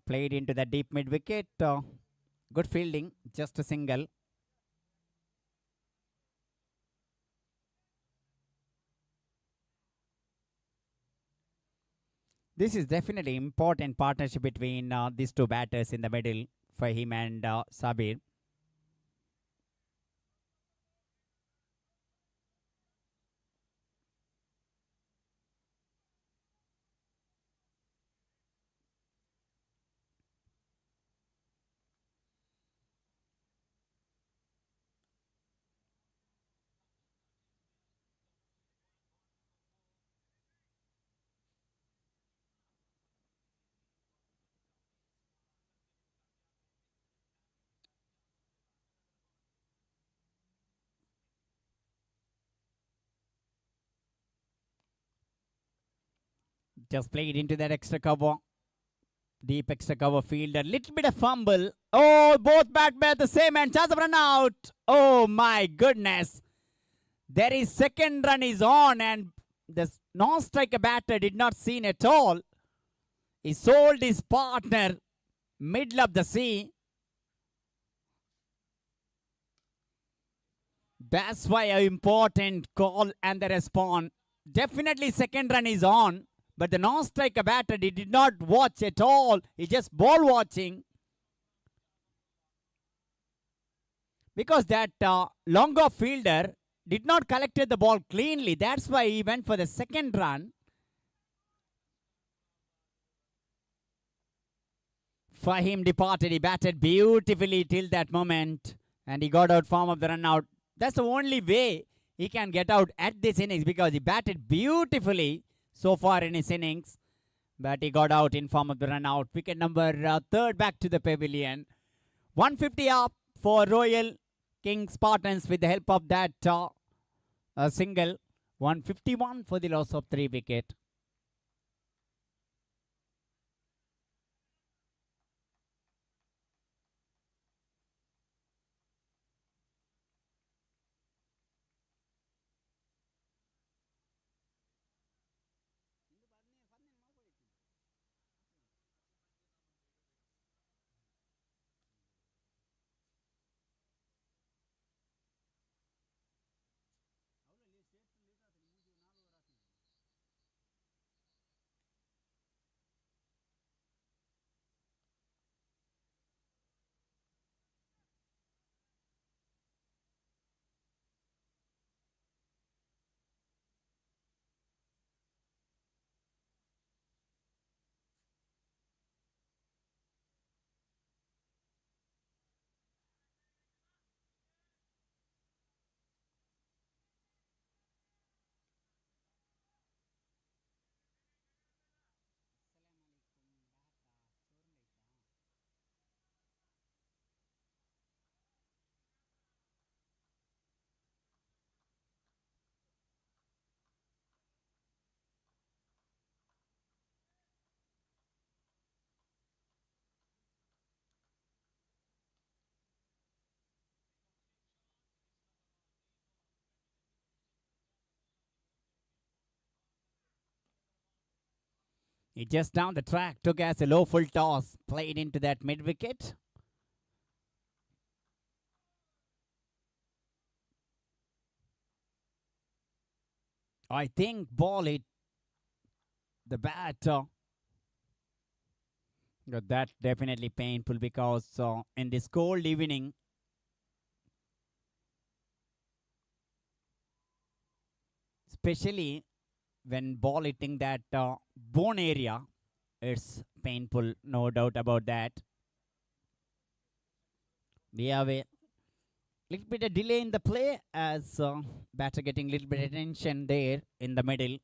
Played into the deep mid wicket. Good fielding, just a single. This is definitely important partnership between these 2 batters in the middle, Fahim and Sabir. just played into that extra cover. Deep extra cover fielder. Little bit of fumble. Oh, both batsmen at the same end. Chance of run out. Oh my goodness. There is second run is on and the non-striker batter did not see it at all. He sold his partner middle of the sea. That's why an important call and the response. Definitely second run is on. But the non-striker batter did not watch at all. He just ball watching. Because that longer fielder did not collected the ball cleanly. That's why he went for the second run. Fahim departed. He batted beautifully till that moment. And he got out form of the run out. That's the only way he can get out at this innings because he batted beautifully so far in his innings. But he got out in form of the run out. Wicket number 3 back to the pavilion. 150 up for Royal King Spartans with the help of that single. 151 for the loss of 3 wicket. He just down the track, took as a low full toss, played into that mid wicket. I think ball hit the bat. That definitely painful because in this cold evening, especially when ball hitting that bone area, it's painful, no doubt about that. We have a little bit of delay in the play as batter getting a little bit of attention there in the middle.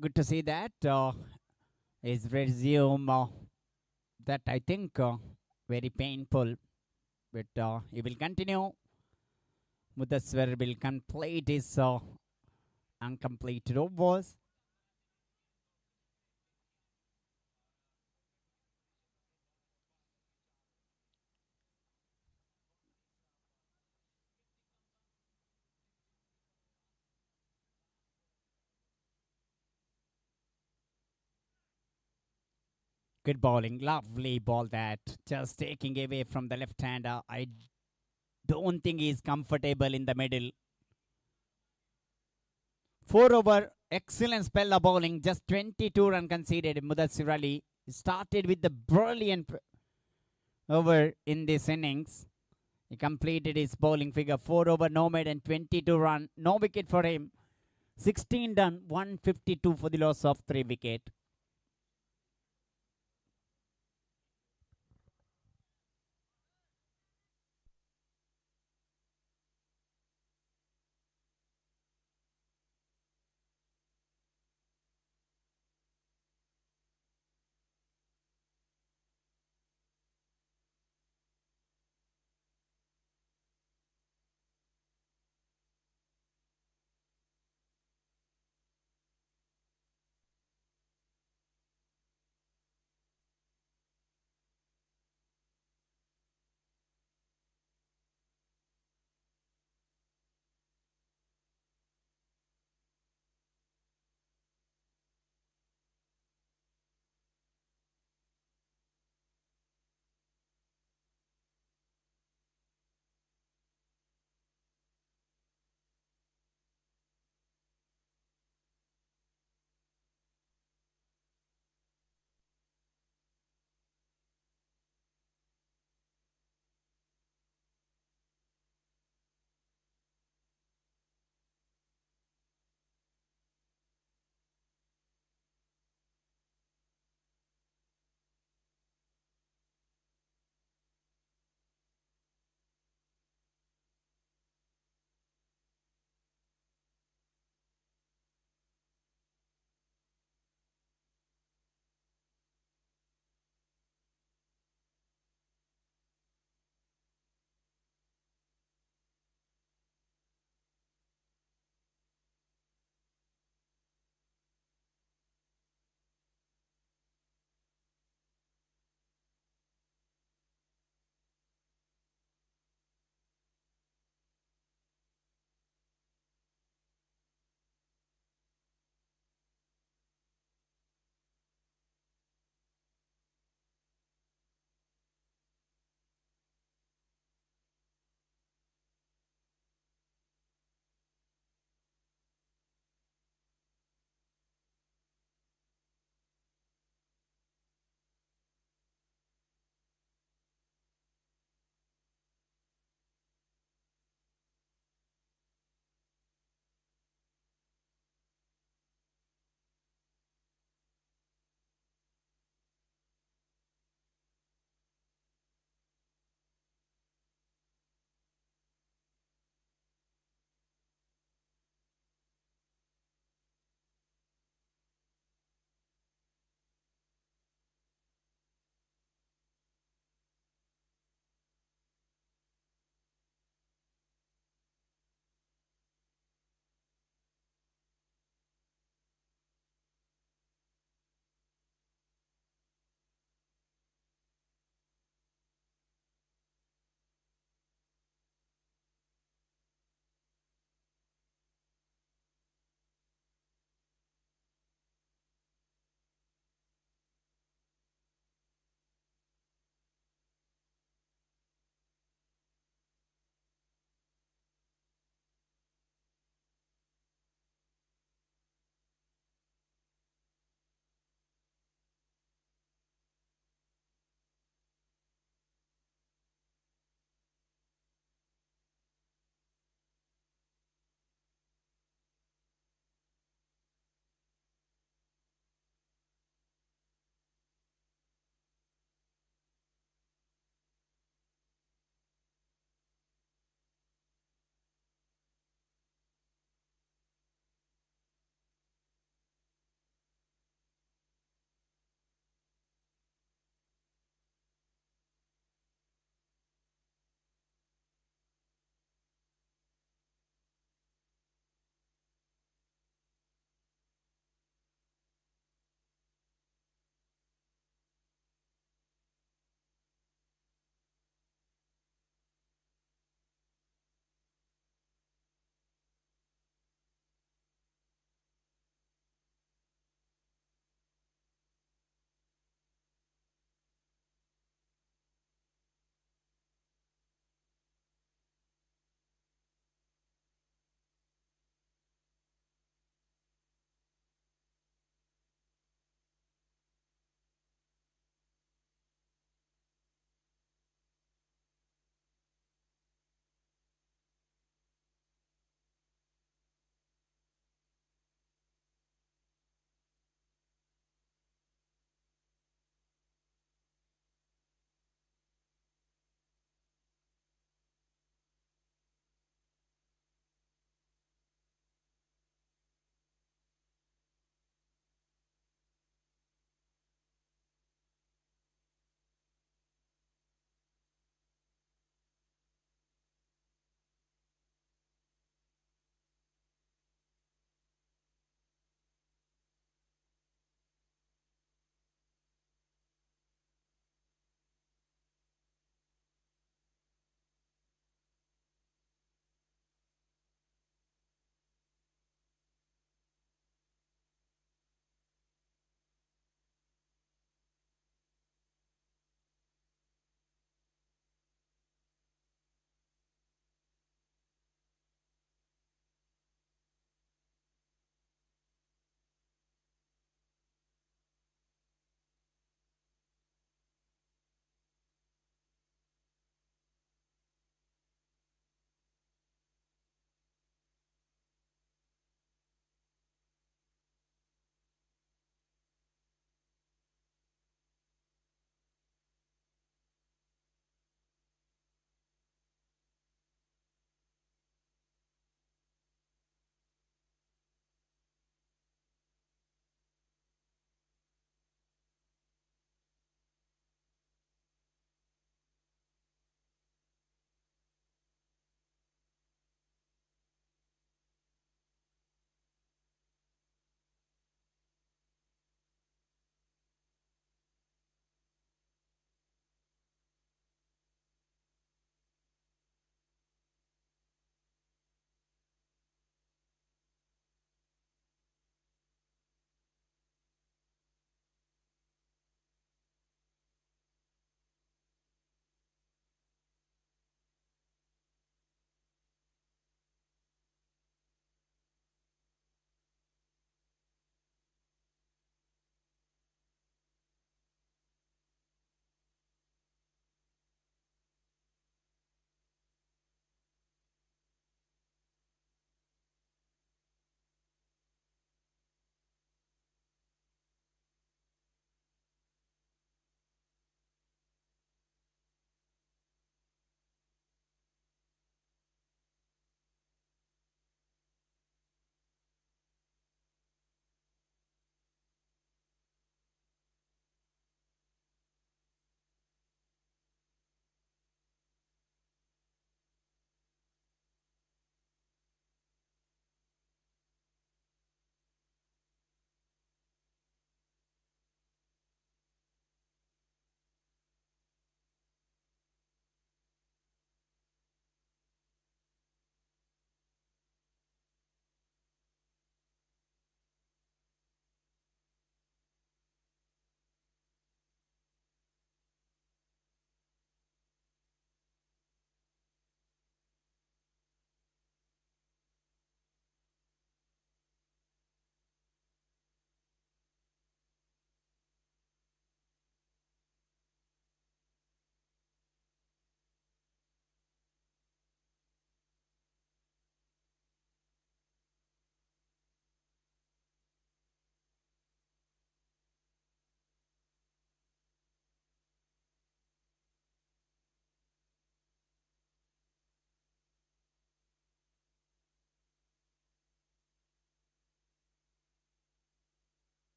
Good to see that. Is resume that I think very painful but he will continue. Mudassir will complete his uncompleted overs. Good bowling, lovely ball that, just taking away from the left-hander. I don't think he's comfortable in the middle. 4 over, excellent spell of bowling, just 22 run conceded. Mudassir Ali started with the brilliant over in this innings. He completed his bowling figure, 4 over, no made and 22 run, no wicket for him. 16 done, 152 for the loss of 3 wicket.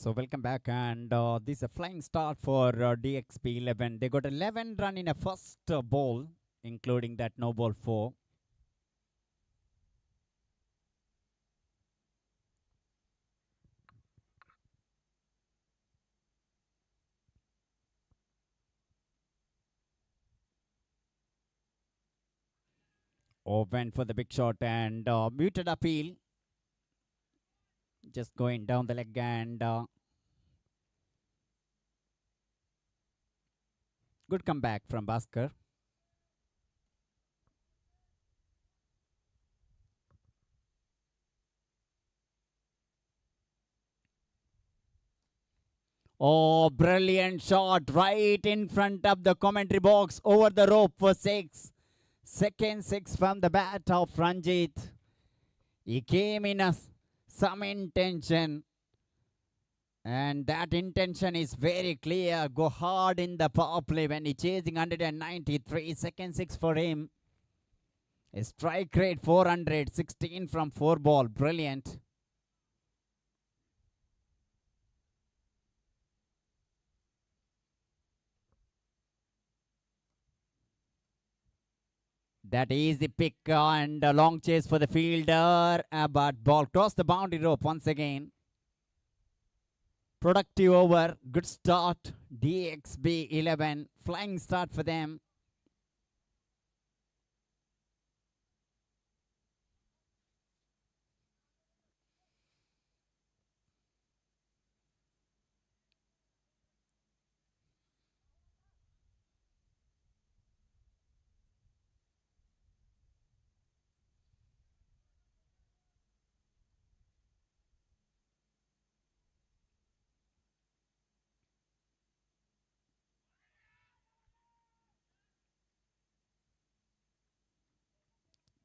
So welcome back, and this is a flying start for DXB 11. They got 11 run in a first ball, including that no ball 4. Oh, went for the big shot and muted appeal. Just going down the leg and good comeback from Bhaskar. Oh, brilliant shot right in front of the commentary box over the rope for 6. Second 6 from the bat of Ranjit. He came in some intention, and that intention is very clear. Go hard in the power play when he's chasing 193. Second 6 for him. A strike rate 400, 16 from 4 ball. Brilliant. That is the pick and a long chase for the fielder, but ball crossed the boundary rope once again. Productive over, good start. DXB 11, flying start for them.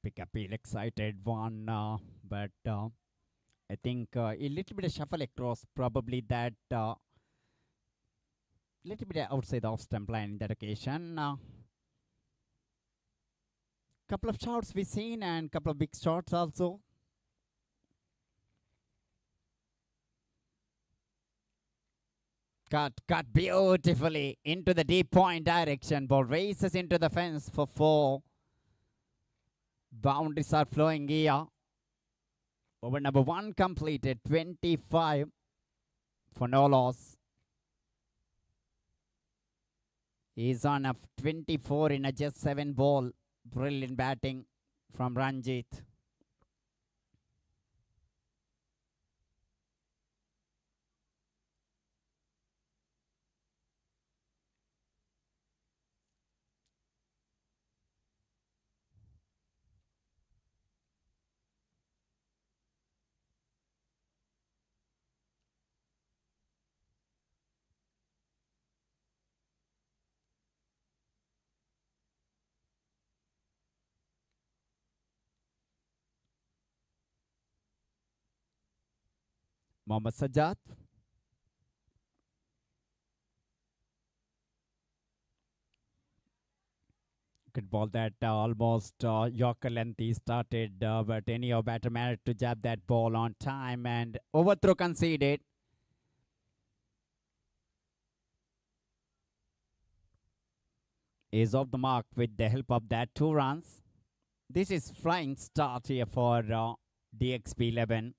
Pick up excited one, but I think a little bit of shuffle across, probably that little bit outside the off stump line in that occasion. Couple of shots we seen and couple of big shots also. Cut beautifully into the deep point direction. Ball races into the fence for 4. Boundaries are flowing here. Over number 1 completed, 25 for no loss. He's on a 24 in a just 7 ball. Brilliant batting from Ranjit. Mohammad Sajjad. Good ball that almost Yorker length he started, but anyhow batter managed to jab that ball on time and overthrow conceded. Is off the mark with the help of that 2 runs. This is flying start here for DXB 11.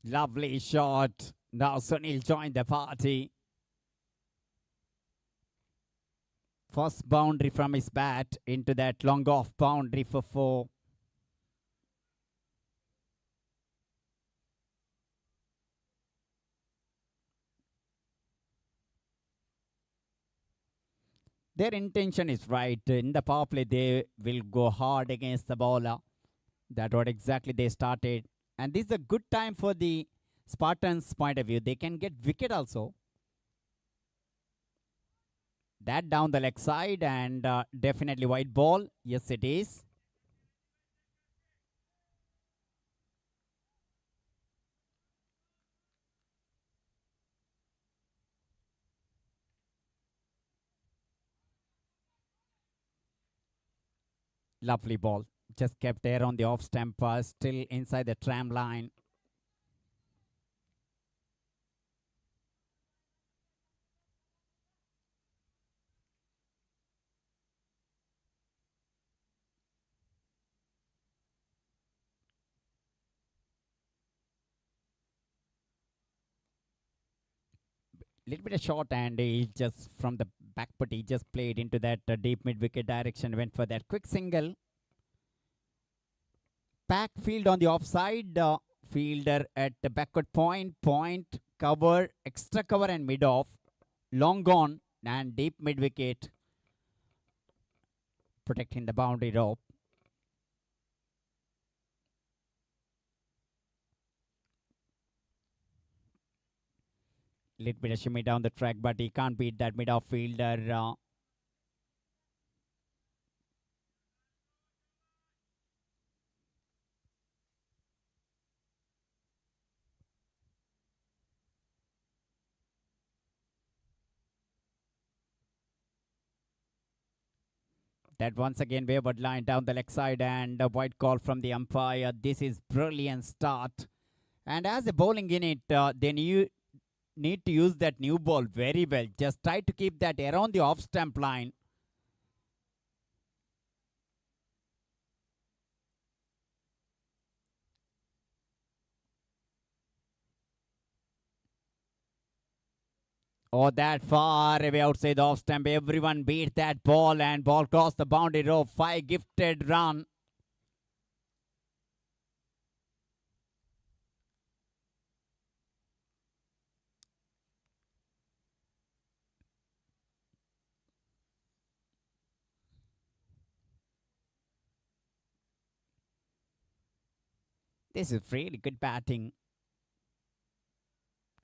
Lovely shot. Now Sunil joined the party. First boundary from his bat into that long off boundary for 4. Their intention is right. In the power play, they will go hard against the bowler. That's what exactly they started. And this is a good time for the Spartans' point of view. They can get wicket also. That down the leg side and definitely white ball. Yes, it is. Lovely ball. Just kept there on the off stump, still inside the tram line. Little bit of short, and he just from the back put, he just played into that deep mid wicket direction, went for that quick single. Pack field on the offside, fielder at the backward point, cover, extra cover and mid off, long gone and deep mid wicket, protecting the boundary rope. Little bit of shimmy down the track, but he can't beat that mid off fielder. That once again wayward line down the leg side, and a white call from the umpire. This is brilliant start. And as a bowling unit, they need to use that new ball very well. Just try to keep that around the off stump line. Oh, that far away outside the off stump. Everyone beat that ball, and ball crossed the boundary rope. 5 gifted run. This is really good batting,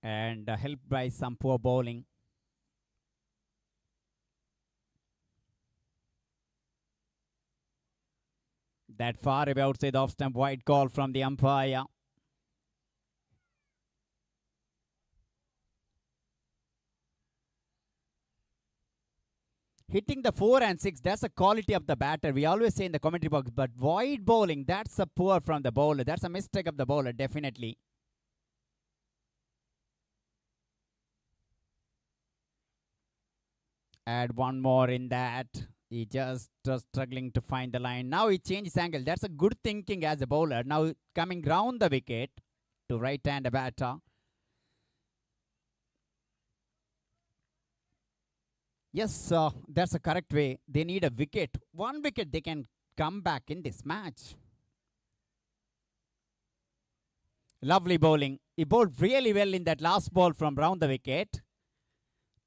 and helped by some poor bowling. That far away outside the off stump, white call from the umpire. Hitting the 4 and 6, that's the quality of the batter. We always say in the commentary box, but wide bowling, that's a poor from the bowler. That's a mistake of the bowler, definitely. Add one more in that. He just struggling to find the line. Now he changed his angle. That's a good thinking as a bowler. Now coming round the wicket to right-hand batter. Yes, that's a correct way. They need a wicket. One wicket, they can come back in this match. Lovely bowling. He bowled really well in that last ball from round the wicket.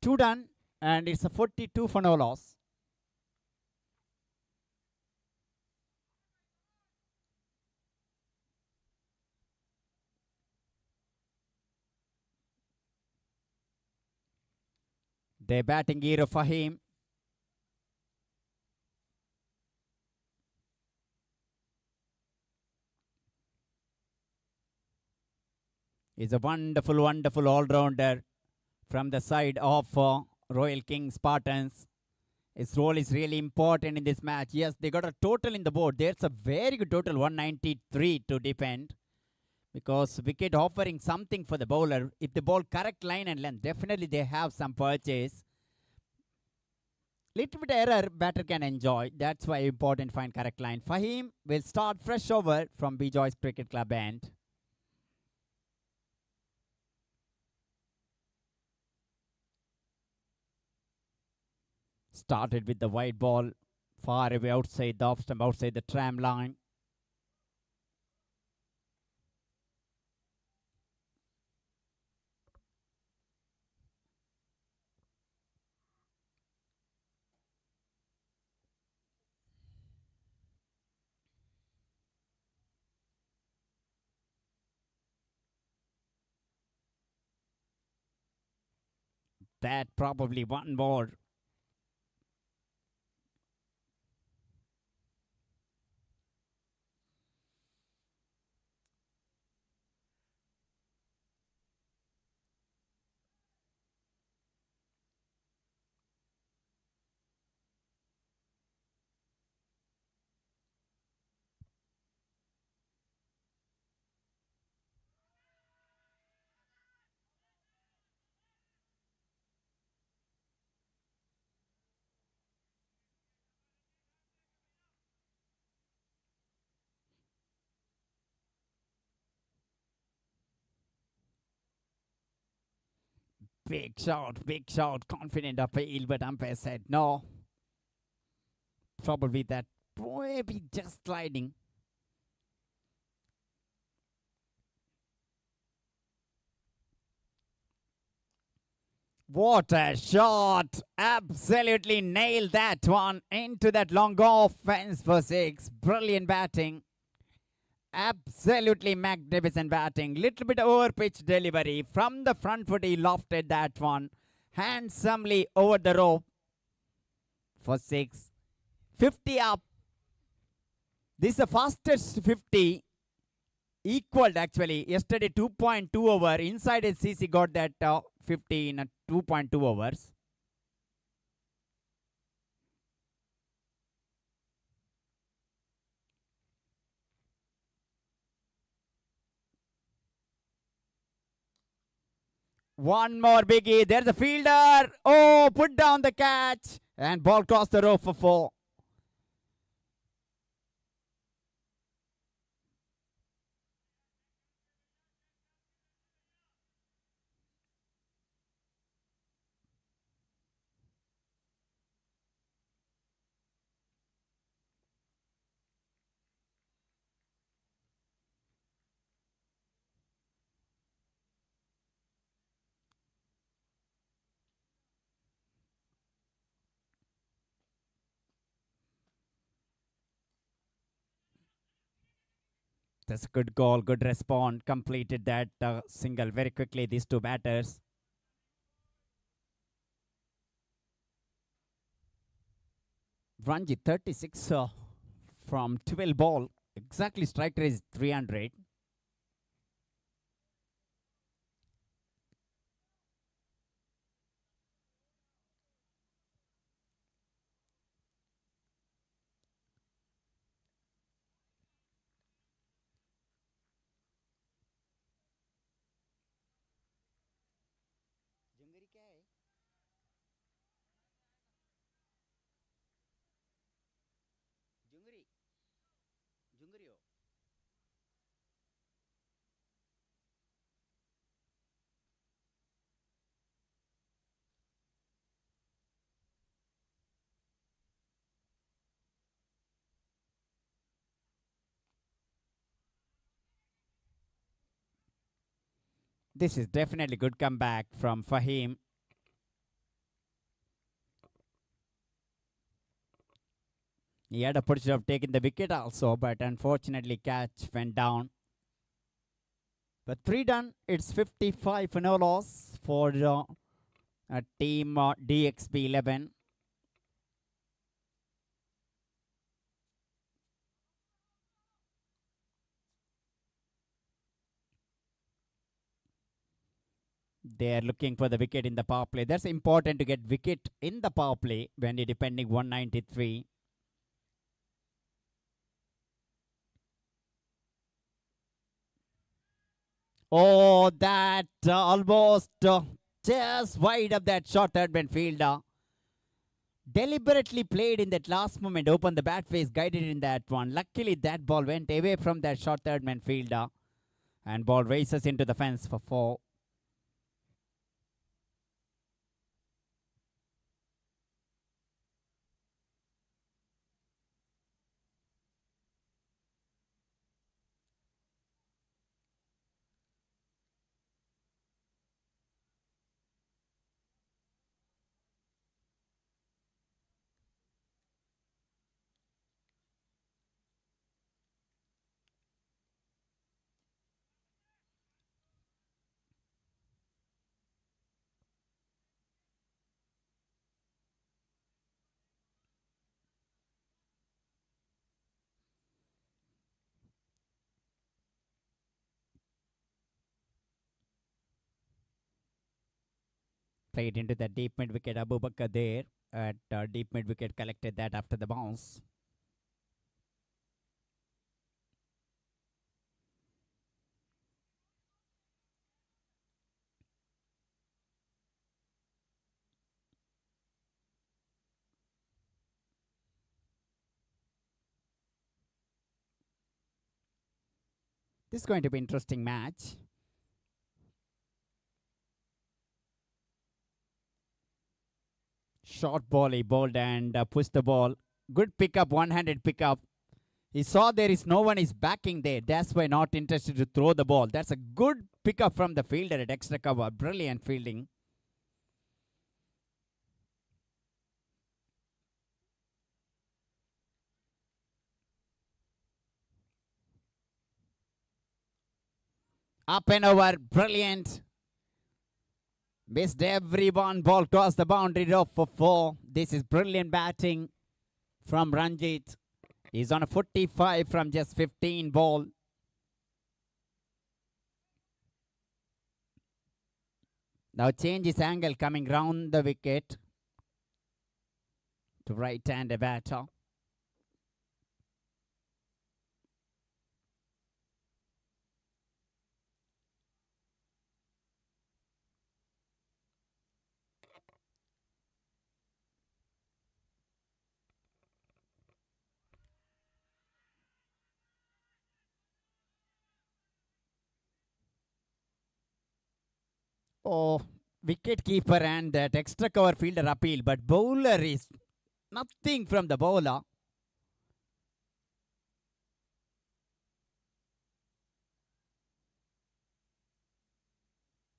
2 done, and it's a 42 for no loss. Their batting hero Fahim. Is a wonderful, wonderful all-rounder from the side of Royal King Spartans. His role is really important in this match. Yes, they got a total in the board. There's a very good total, 193 to defend. Because wicket offering something for the bowler. If the ball correct line and length, definitely they have some purchase. Little bit error, batter can enjoy. That's why important find correct line. Fahim will start fresh over from Bejoice Cricket Club end. Started with the white ball far away outside the off stump, outside the tram line. That probably one more. big shot, confident appeal, but umpire said no. Probably that maybe just sliding. What a shot! Absolutely nailed that one into that long off fence for 6. Brilliant batting. Absolutely magnificent batting. Little bit over pitch delivery. From the front foot, he lofted that one handsomely over the rope for 6. 50 up. This is the fastest 50. Equaled actually. Yesterday 2.2 over. Inside his CC got that 50 in 2.2 overs. One more biggie. There's a fielder. Oh, put down the catch. And ball crossed the rope for 4. That's a good goal, good response. Completed that single very quickly, these two batters. Ranji 36 from 12 ball. Exactly strike rate is 300. This is definitely good comeback from Fahim. He had a potential of taking the wicket also, but unfortunately catch went down. But 3 done. It's 55 for no loss for team DXB 11. They are looking for the wicket in the power play. That's important to get wicket in the power play when you're defending 193. Oh, that almost just wide of that short third-man fielder. Deliberately played in that last moment, opened the bat face, guided in that one. Luckily, that ball went away from that short third-man fielder. And ball races into the fence for 4. Played into the deep mid wicket. Abu Bakr there at deep mid wicket, collected that after the bounce. This is going to be an interesting match. short ball he bowled and pushed the ball. Good pickup, one-handed pickup. He saw there is no one is backing there. That's why not interested to throw the ball. That's a good pickup from the fielder at extra cover. Brilliant fielding. Up and over. Brilliant. Missed everyone. Ball crossed the boundary off for 4. This is brilliant batting from Ranjit. He's on a 45 from just 15 ball. Now change his angle coming round the wicket to right-hand batter. Oh, wicket keeper and that extra cover fielder appeal, but bowler is nothing from the bowler.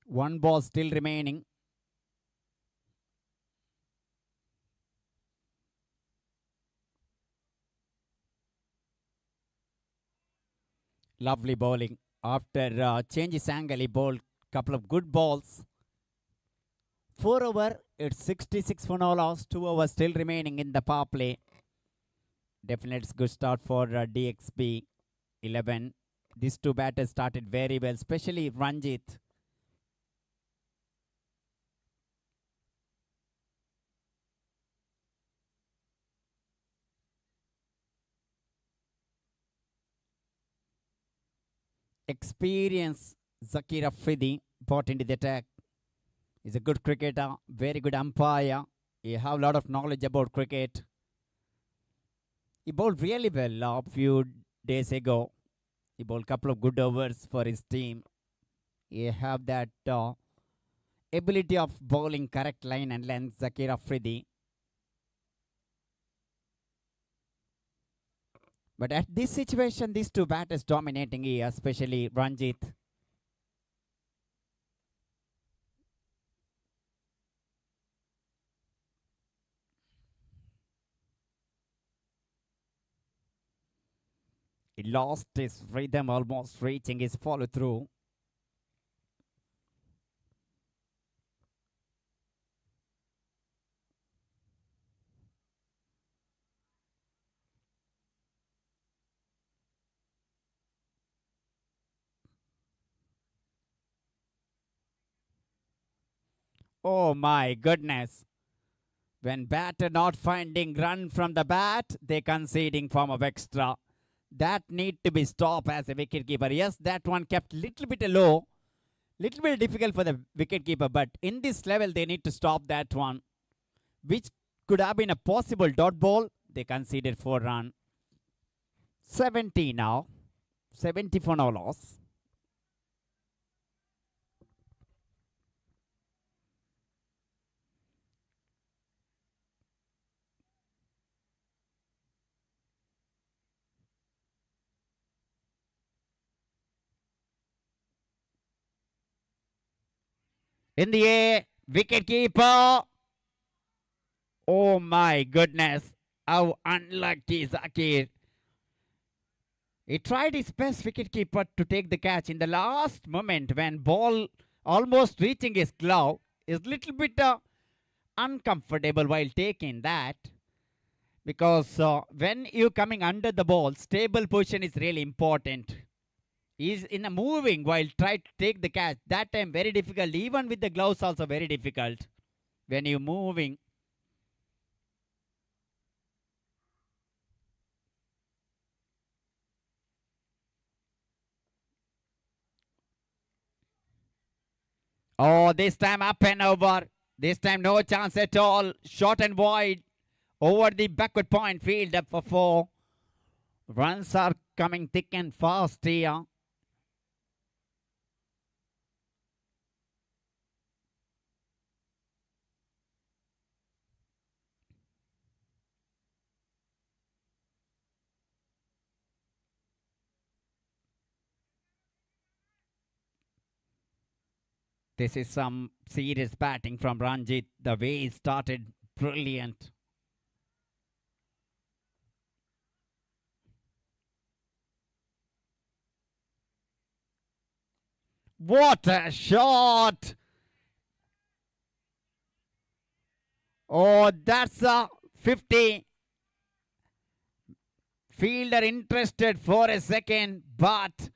One ball still remaining. Lovely bowling. After changes angle, he bowled couple of good balls. 4 over, it's 66 for no loss. 2 overs still remaining in the power play. Definitely it's good start for DXB 11. These two batters started very well, especially Ranjit. Experience Zakir Afridi brought into the attack. He's a good cricketer, very good umpire. He have a lot of knowledge about cricket. He bowled really well a few days ago. He bowled a couple of good overs for his team. He have that ability of bowling correct line and length, Zakir Afridi. But at this situation, these two batters dominating here, especially Ranjit. He lost his rhythm, almost reaching his follow through. Oh my goodness. When batter not finding run from the bat, they conceding form of extra. That need to be stopped as a wicketkeeper. Yes, that one kept little bit low. Little bit difficult for the wicketkeeper, but in this level, they need to stop that one, which could have been a possible dot ball. They conceded 4 runs. 70 now. 70 for no loss. In the air, wicketkeeper. Oh my goodness. How unlucky Zakir. He tried his best, wicketkeeper, to take the catch in the last moment when ball almost reaching his glove. Is little bit uncomfortable while taking that, because when you coming under the ball, stable position is really important. He's in a moving while try to take the catch. That time very difficult. Even with the gloves also very difficult when you moving. Oh, this time up and over. This time no chance at all. Short and wide. Over the backward point field up for 4. Runs are coming thick and fast here. This is some serious batting from Ranjit. The way he started, brilliant. What a shot! Oh, that's a 50. Fielder interested for a second, but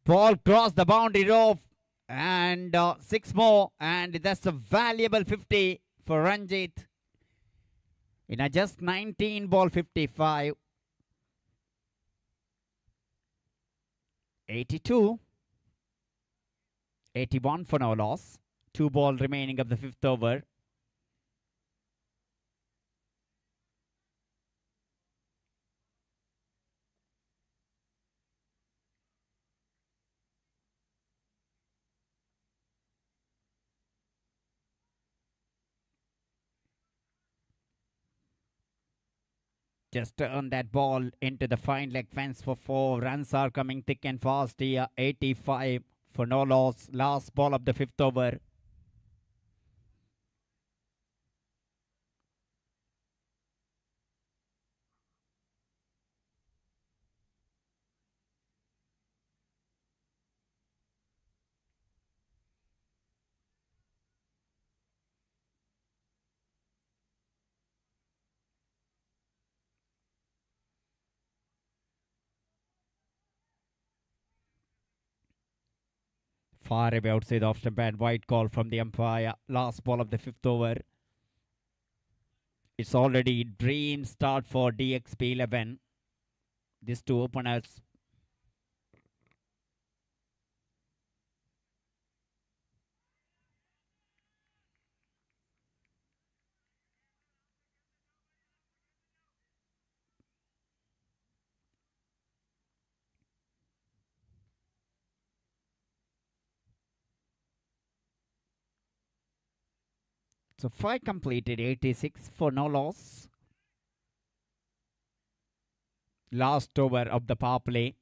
ball crossed the boundary rope and 6 more, and that's a valuable 50 for Ranjit. In a just 19 ball 55. 82. 81 for no loss. 2 ball remaining of the 5th over. Just turn that ball into the fine leg fence for 4. Runs are coming thick and fast here. 85 for no loss. Last ball of the 5th over. Far away outside off stump and white call from the umpire. Last ball of the 5th over. It's already dream start for DXB 11. These 2 openers. So 5 completed, 86 for no loss. Last over of the power play.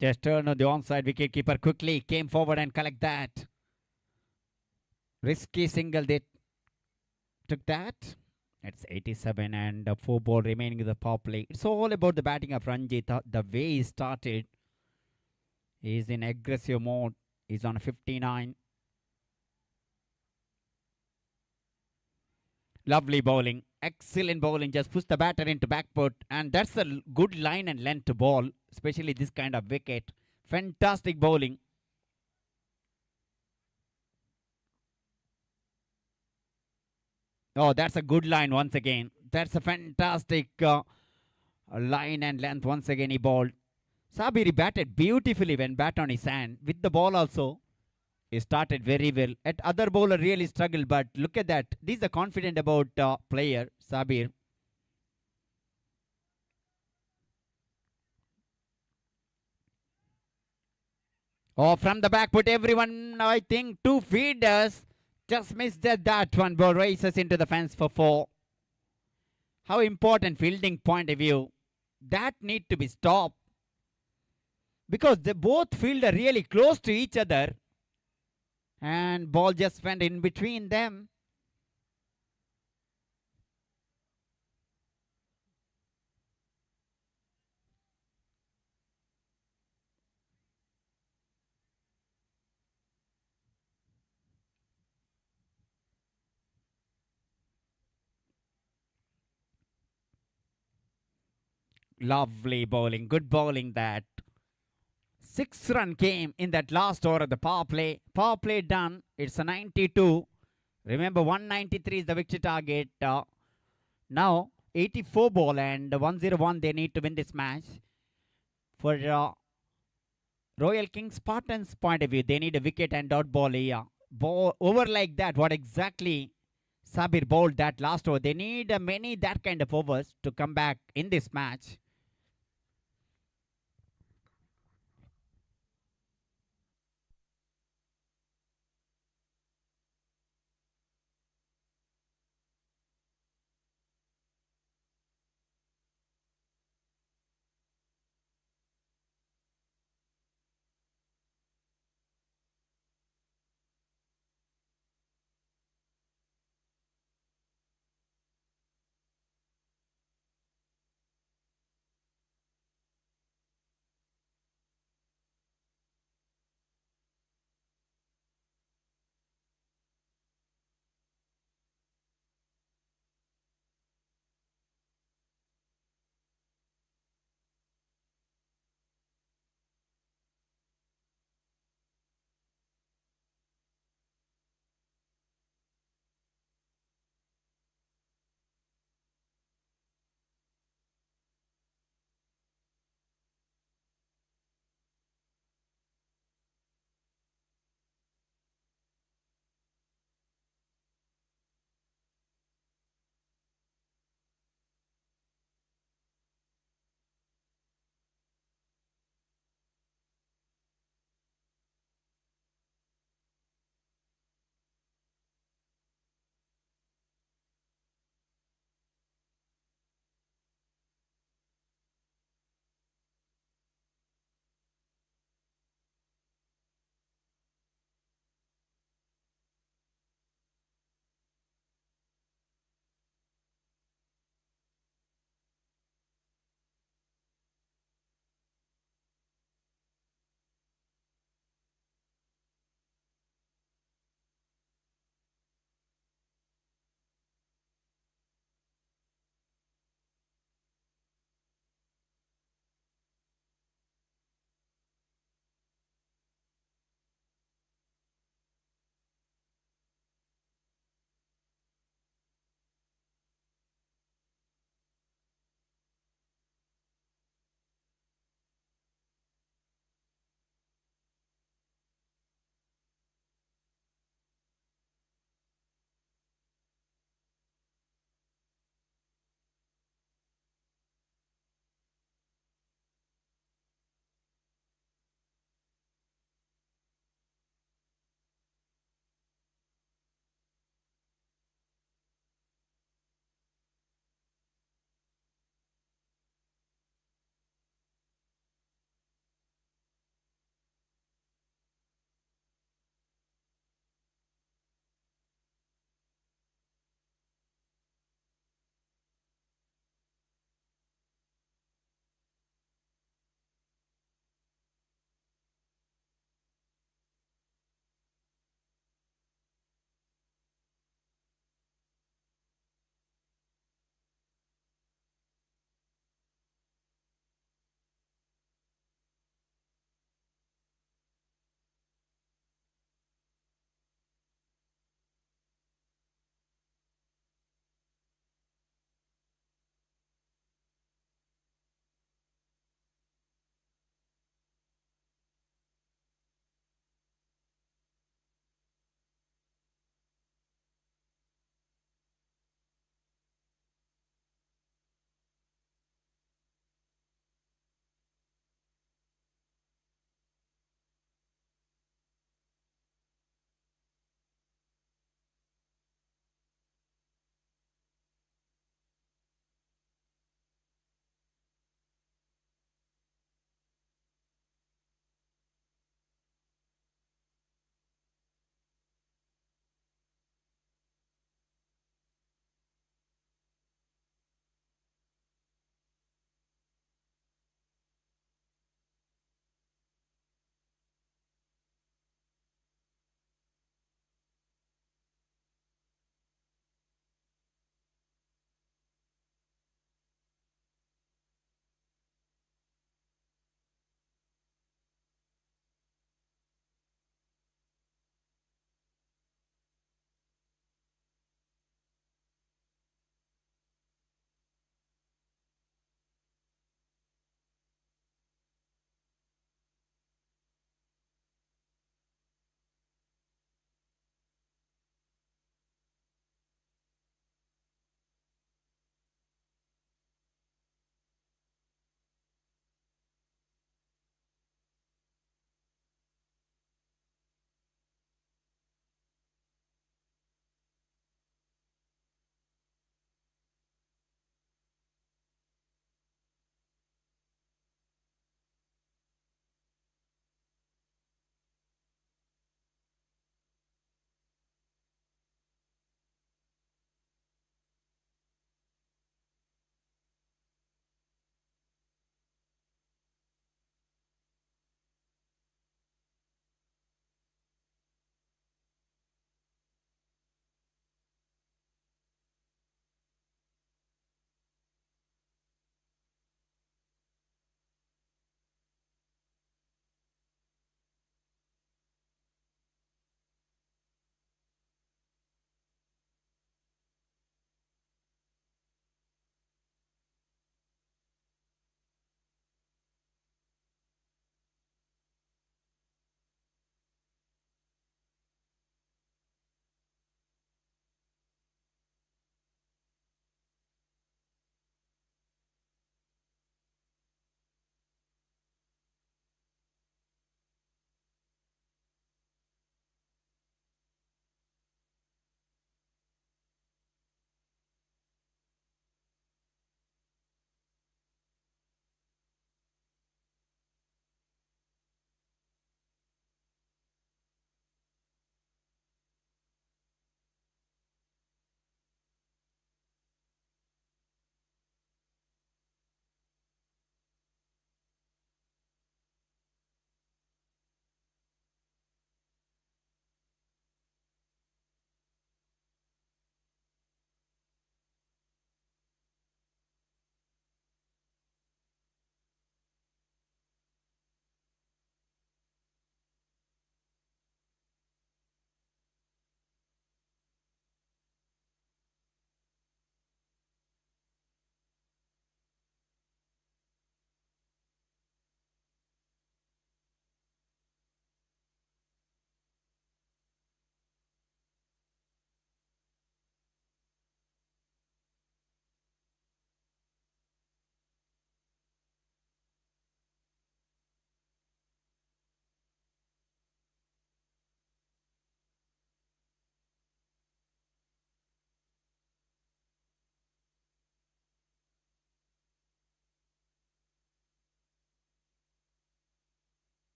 Just turn on the onside wicketkeeper quickly. Came forward and collect that. Risky single. They took that. It's 87 and 4 ball remaining in the power play. It's all about the batting of Ranjit. The way he started. He's in aggressive mode. He's on 59. Lovely bowling. Excellent bowling. Just push the batter into back foot. And that's a good line and length ball. Especially this kind of wicket. Fantastic bowling. Oh, that's a good line once again. That's a fantastic line and length once again he bowled. Sabiri batted beautifully when bat on his hand. With the ball also. He started very well. At other bowler really struggled, but look at that. This is a confident about player, Sabir. Oh, from the back put everyone, I think 2 feeders. Just missed that one. Ball races into the fence for 4. How important fielding point of view. That need to be stopped. Because they both fielder really close to each other. And ball just went in between them. Lovely bowling. Good bowling that. 6 run came in that last over of the power play. Power play done. It's a 92. Remember, 193 is the victory target. Now, 84 ball and 101 they need to win this match. For Royal King Spartans' point of view, they need a wicket and dot ball here. Ball over like that, what exactly Sabir bowled that last over. They need many that kind of overs to come back in this match.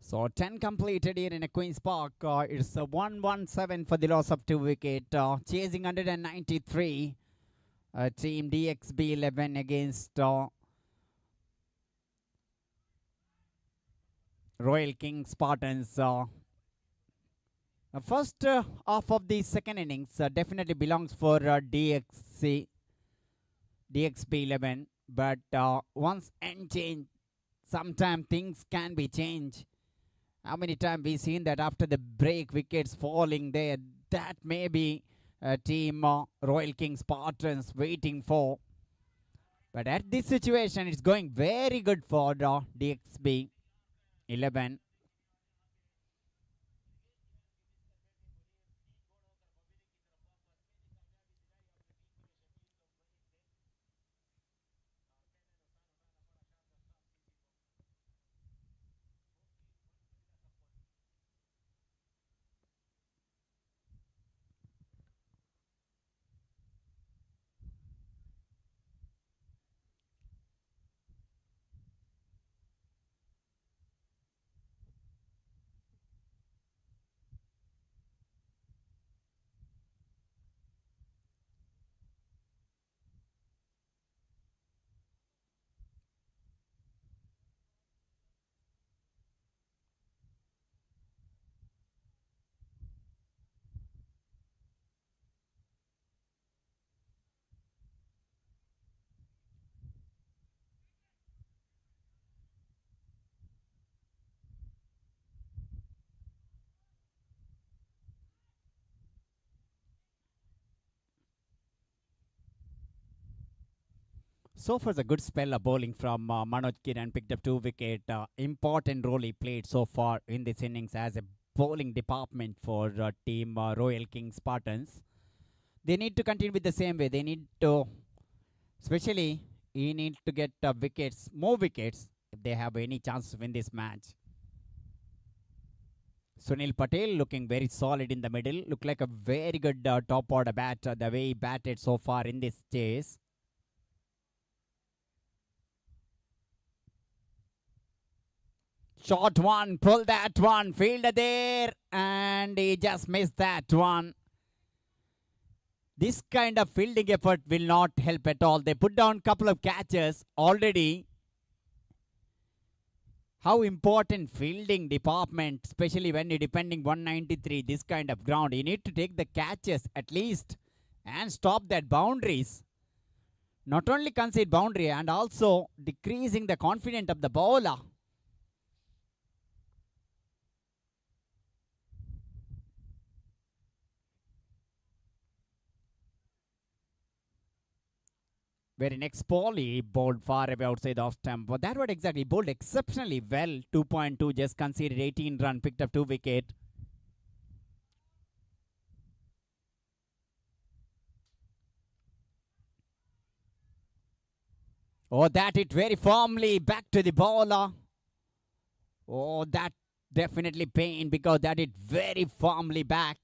So 10 completed here in a Queen's Park. It's a 117 for the loss of 2 wicket. Chasing 193. Team DXB 11 against Royal King Spartans. First half of the second innings definitely belongs for DXB 11. But once end change, sometimes things can be changed. How many times we seen that after the break, wickets falling there? That may be team Royal King Spartans waiting for. But at this situation, it's going very good for DXB 11. So far, a good spell of bowling from Manoj Kiran. Picked up 2 wicket. Important role he played so far in this innings as a bowling department for team Royal King Spartans. They need to continue with the same way. They need to, especially, he needs to get wickets, more wickets, if they have any chance to win this match. Sunil Patel looking very solid in the middle. Look like a very good top order bat, the way he batted so far in this chase. Short one, pull that one, fielder there, and he just missed that one. This kind of fielding effort will not help at all. They put down a couple of catches already. How important fielding department, especially when you're defending 193, this kind of ground. You need to take the catches at least and stop that boundaries. Not only concede boundary and also decreasing the confidence of the bowler. Very next ball, he bowled far away outside off stump. But that was exactly, he bowled exceptionally well. 2.2, just conceded 18 run, picked up 2 wicket. Oh, that hit very firmly back to the bowler. Oh, that definitely pain because that hit very firmly back.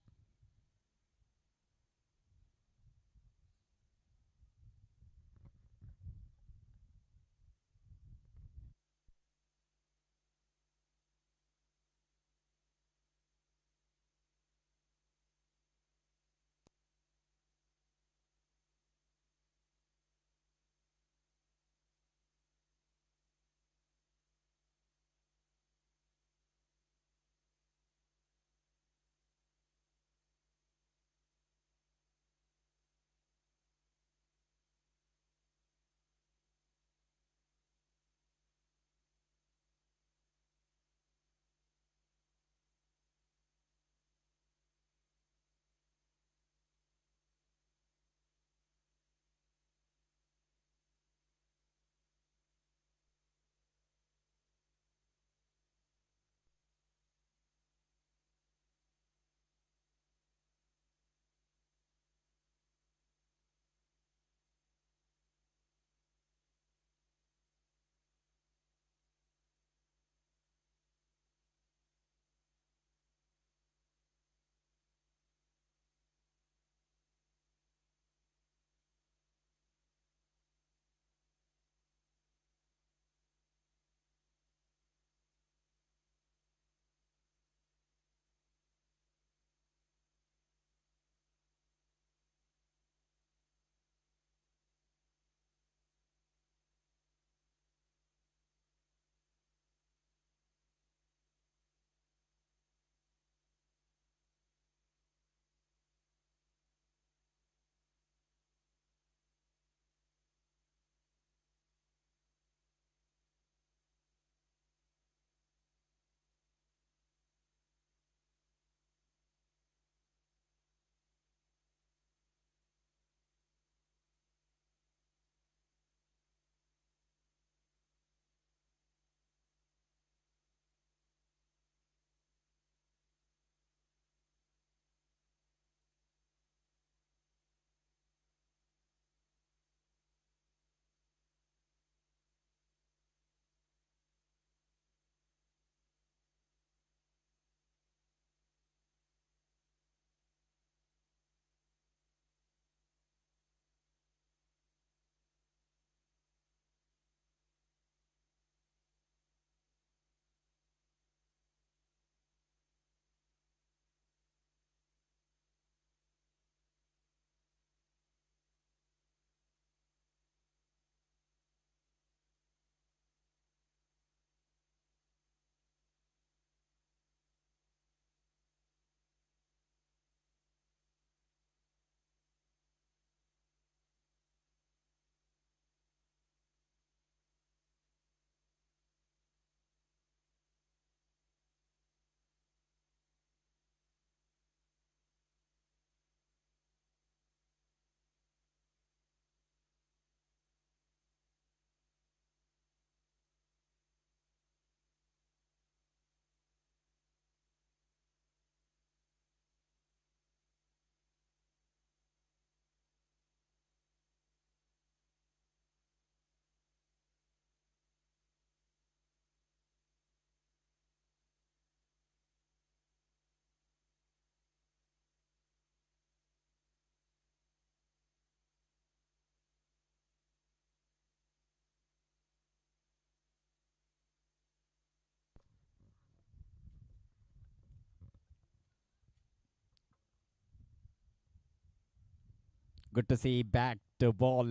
Good to see back to ball,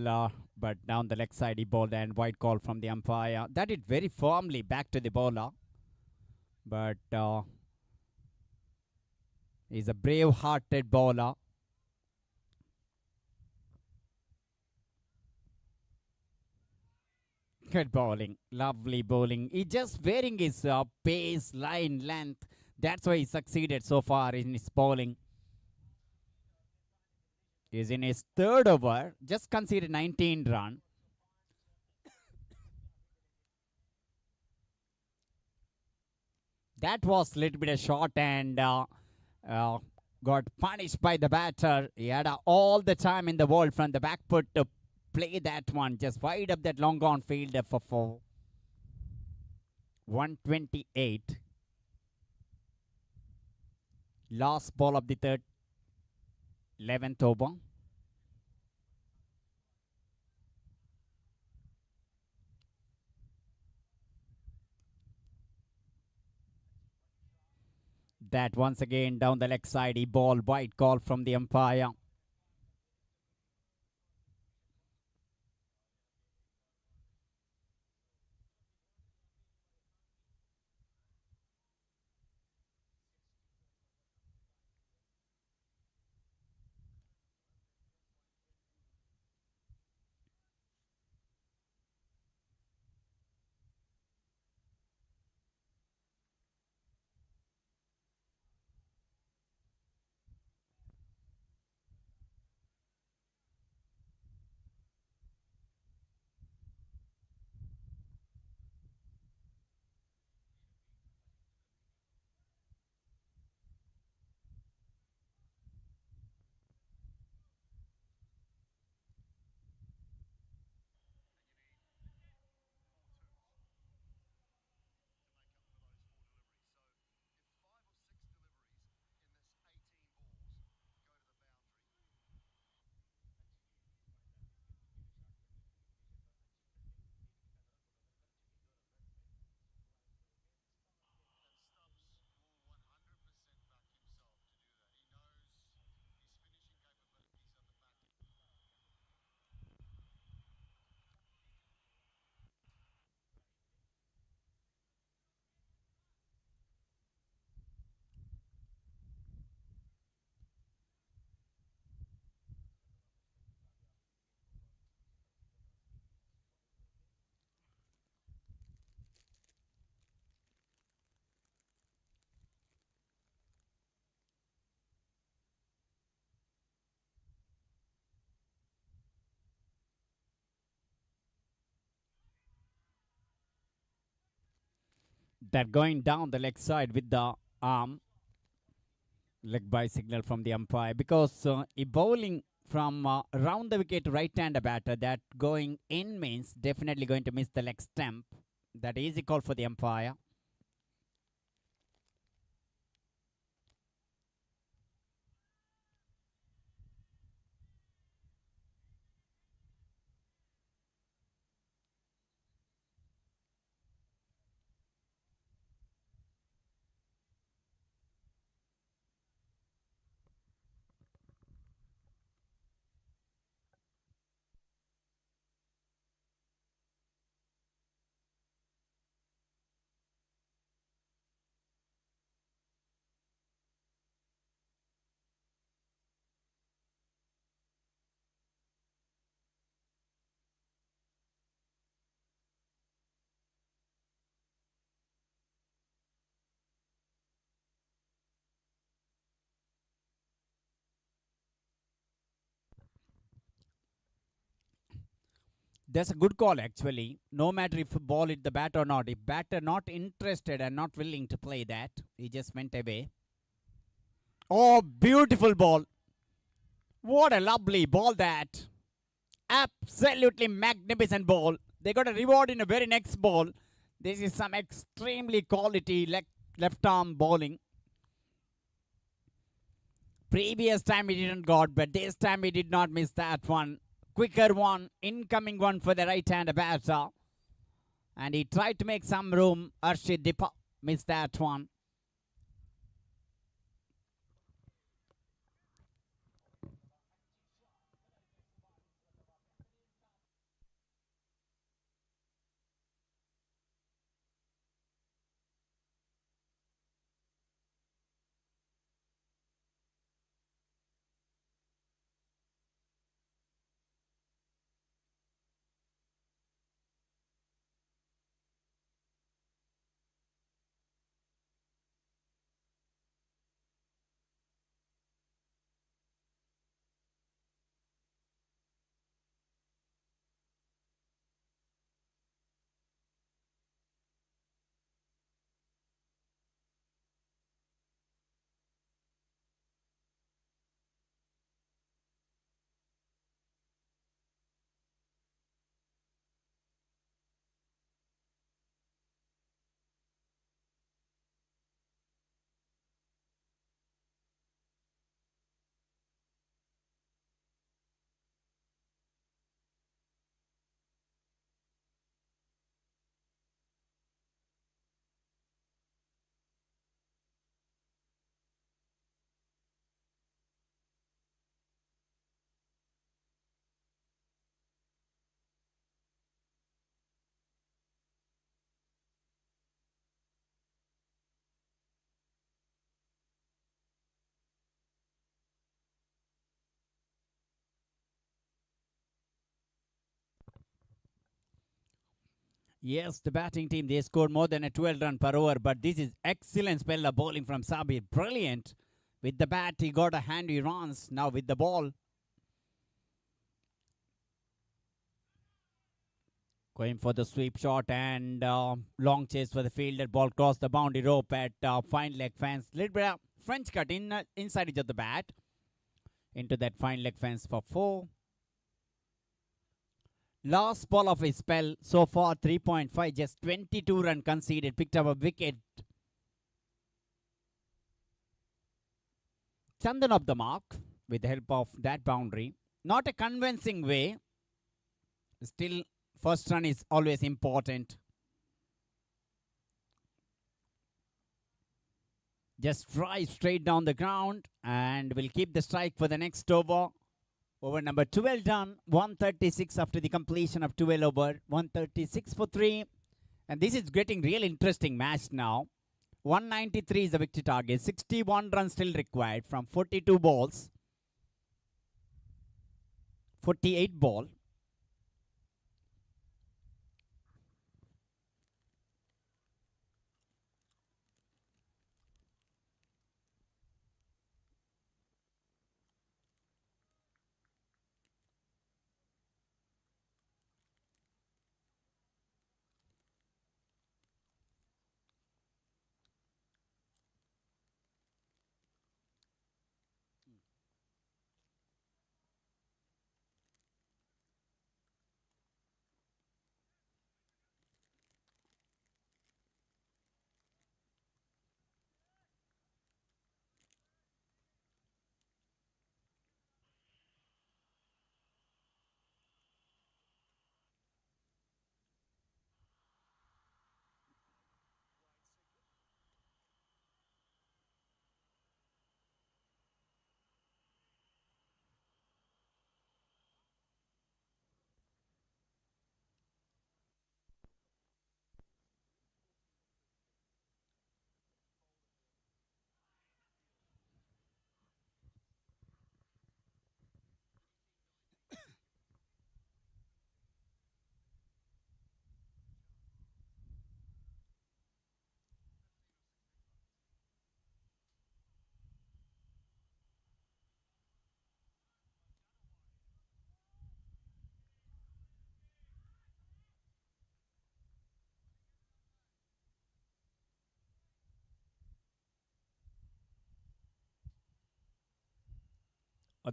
but down the leg side he bowled and white call from the umpire. That it very firmly back to the bowler, but he's a brave-hearted bowler. Good bowling, lovely bowling. He just wearing his pace, line, length. That's why he succeeded so far in his bowling. He's in his third over, just conceded 19 run. That was a little bit of short and got punished by the batter. He had all the time in the world from the back foot to play that one. Just wide up that long gone fielder for 4. 128. Last ball of the third, 11th over. That once again down the leg side, he ball white call from the umpire. That going down the leg side with the arm. Leg by signal from the umpire, because a bowling from around the wicket right-hander batter, that going in means definitely going to miss the leg stump. That easy call for the umpire. That's a good call actually. No matter if ball hit the bat or not. If batter not interested and not willing to play that, he just went away. Oh, beautiful ball. What a lovely ball that. Absolutely magnificent ball. They got a reward in the very next ball. This is some extremely quality left arm bowling. Previous time he didn't got, but this time he did not miss that one. Quicker one, incoming one for the right-hander batter. And he tried to make some room. Arshid Dipa missed that one. Yes, the batting team, they scored more than a 12 run per over, but this is excellent spell of bowling from Sabir. Brilliant. With the bat, he got a handy runs. Now with the ball, going for the sweep shot and long chase for the fielder. Ball crossed the boundary rope at fine leg fence. Little bit of French cut inside edge of the bat into that fine leg fence for 4. Last ball of his spell so far 3.5, just 22 run conceded. Picked up a wicket. Chandan up the mark with the help of that boundary. Not a convincing way. Still, first run is always important. Just drive straight down the ground and will keep the strike for the next over. Over number 12 done. 136 after the completion of 12 over. 136 for 3. And this is getting real interesting match now. 193 is the victory target. 61 runs still required from 42 balls. 48 ball.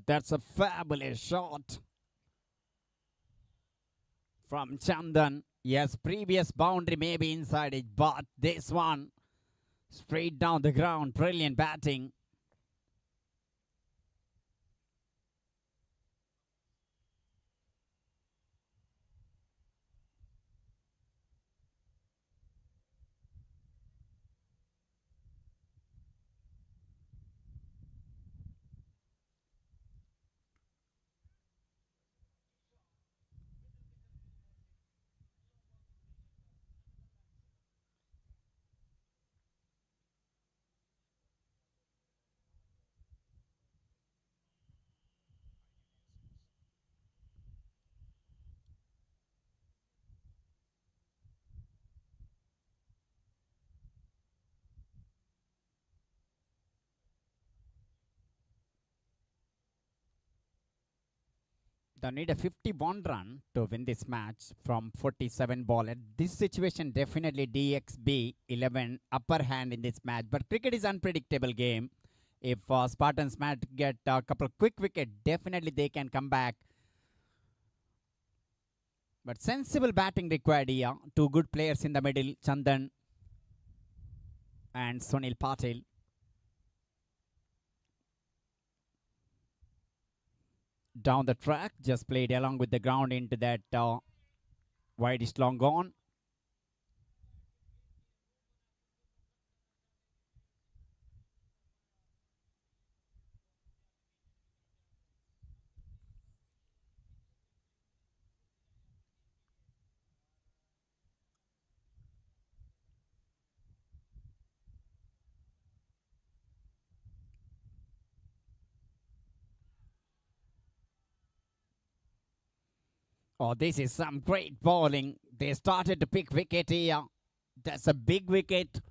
That's a fabulous shot from Chandan. Yes, previous boundary may be inside it, but this one straight down the ground. Brilliant batting. They need a 51 run to win this match from 47 ball. At this situation, definitely DXB 11 upper hand in this match. But cricket is unpredictable game. If Spartans might get a couple quick wicket, definitely they can come back. But sensible batting required here. Two good players in the middle, Chandan and Sunil Patil. Down the track, just played along with the ground into that widest long gone. Oh, this is some great bowling. They started to pick wicket here. That's a big wicket.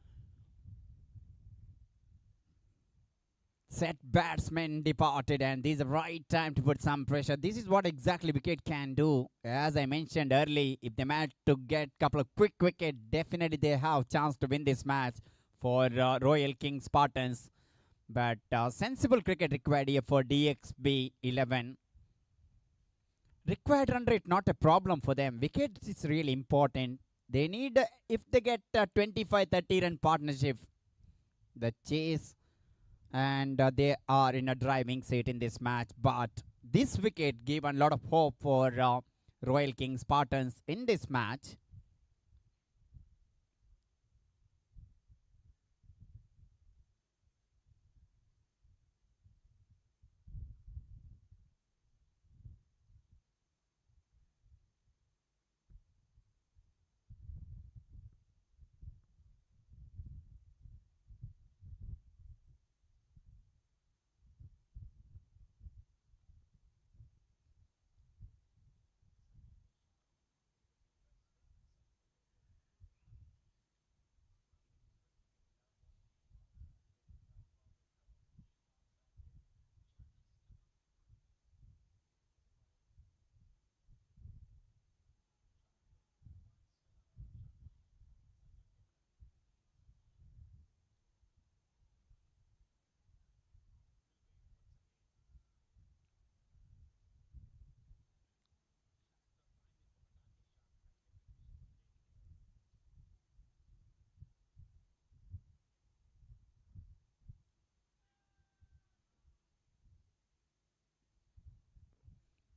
Set batsman departed, and this is the right time to put some pressure. This is what exactly wicket can do. As I mentioned earlier, if they manage to get a couple of quick wickets, definitely they have chance to win this match for Royal King Spartans. But sensible cricket required here for DXB 11. Required run rate not a problem for them. Wickets is really important. They need, if they get a 25-30 run partnership, the chase, and they are in a driving seat in this match. But this wicket gave a lot of hope for Royal King Spartans in this match.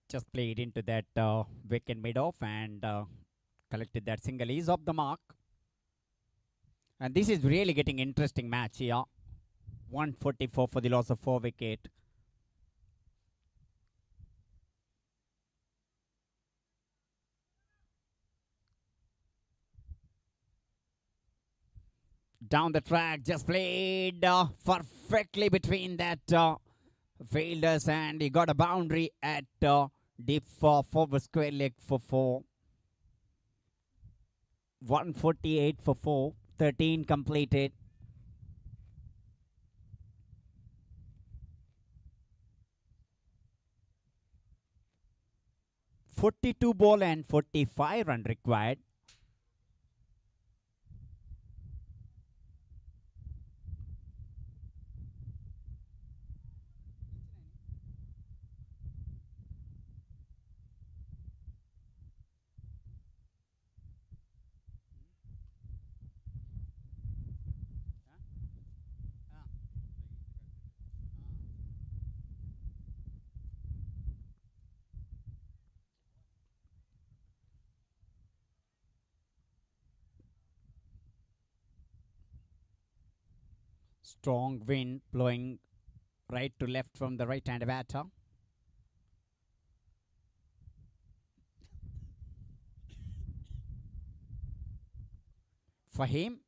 Just played into that wicket mid-off and collected that single. Is off the mark. And this is really getting interesting match here. 144 for the loss of 4 wicket. Down the track, just played perfectly between that fielders, and he got a boundary at deep for forward square leg for 4. 148 for 4. 13 completed. .42 ball and 45 run required. Strong wind blowing right to left from the right-hand batter. For him,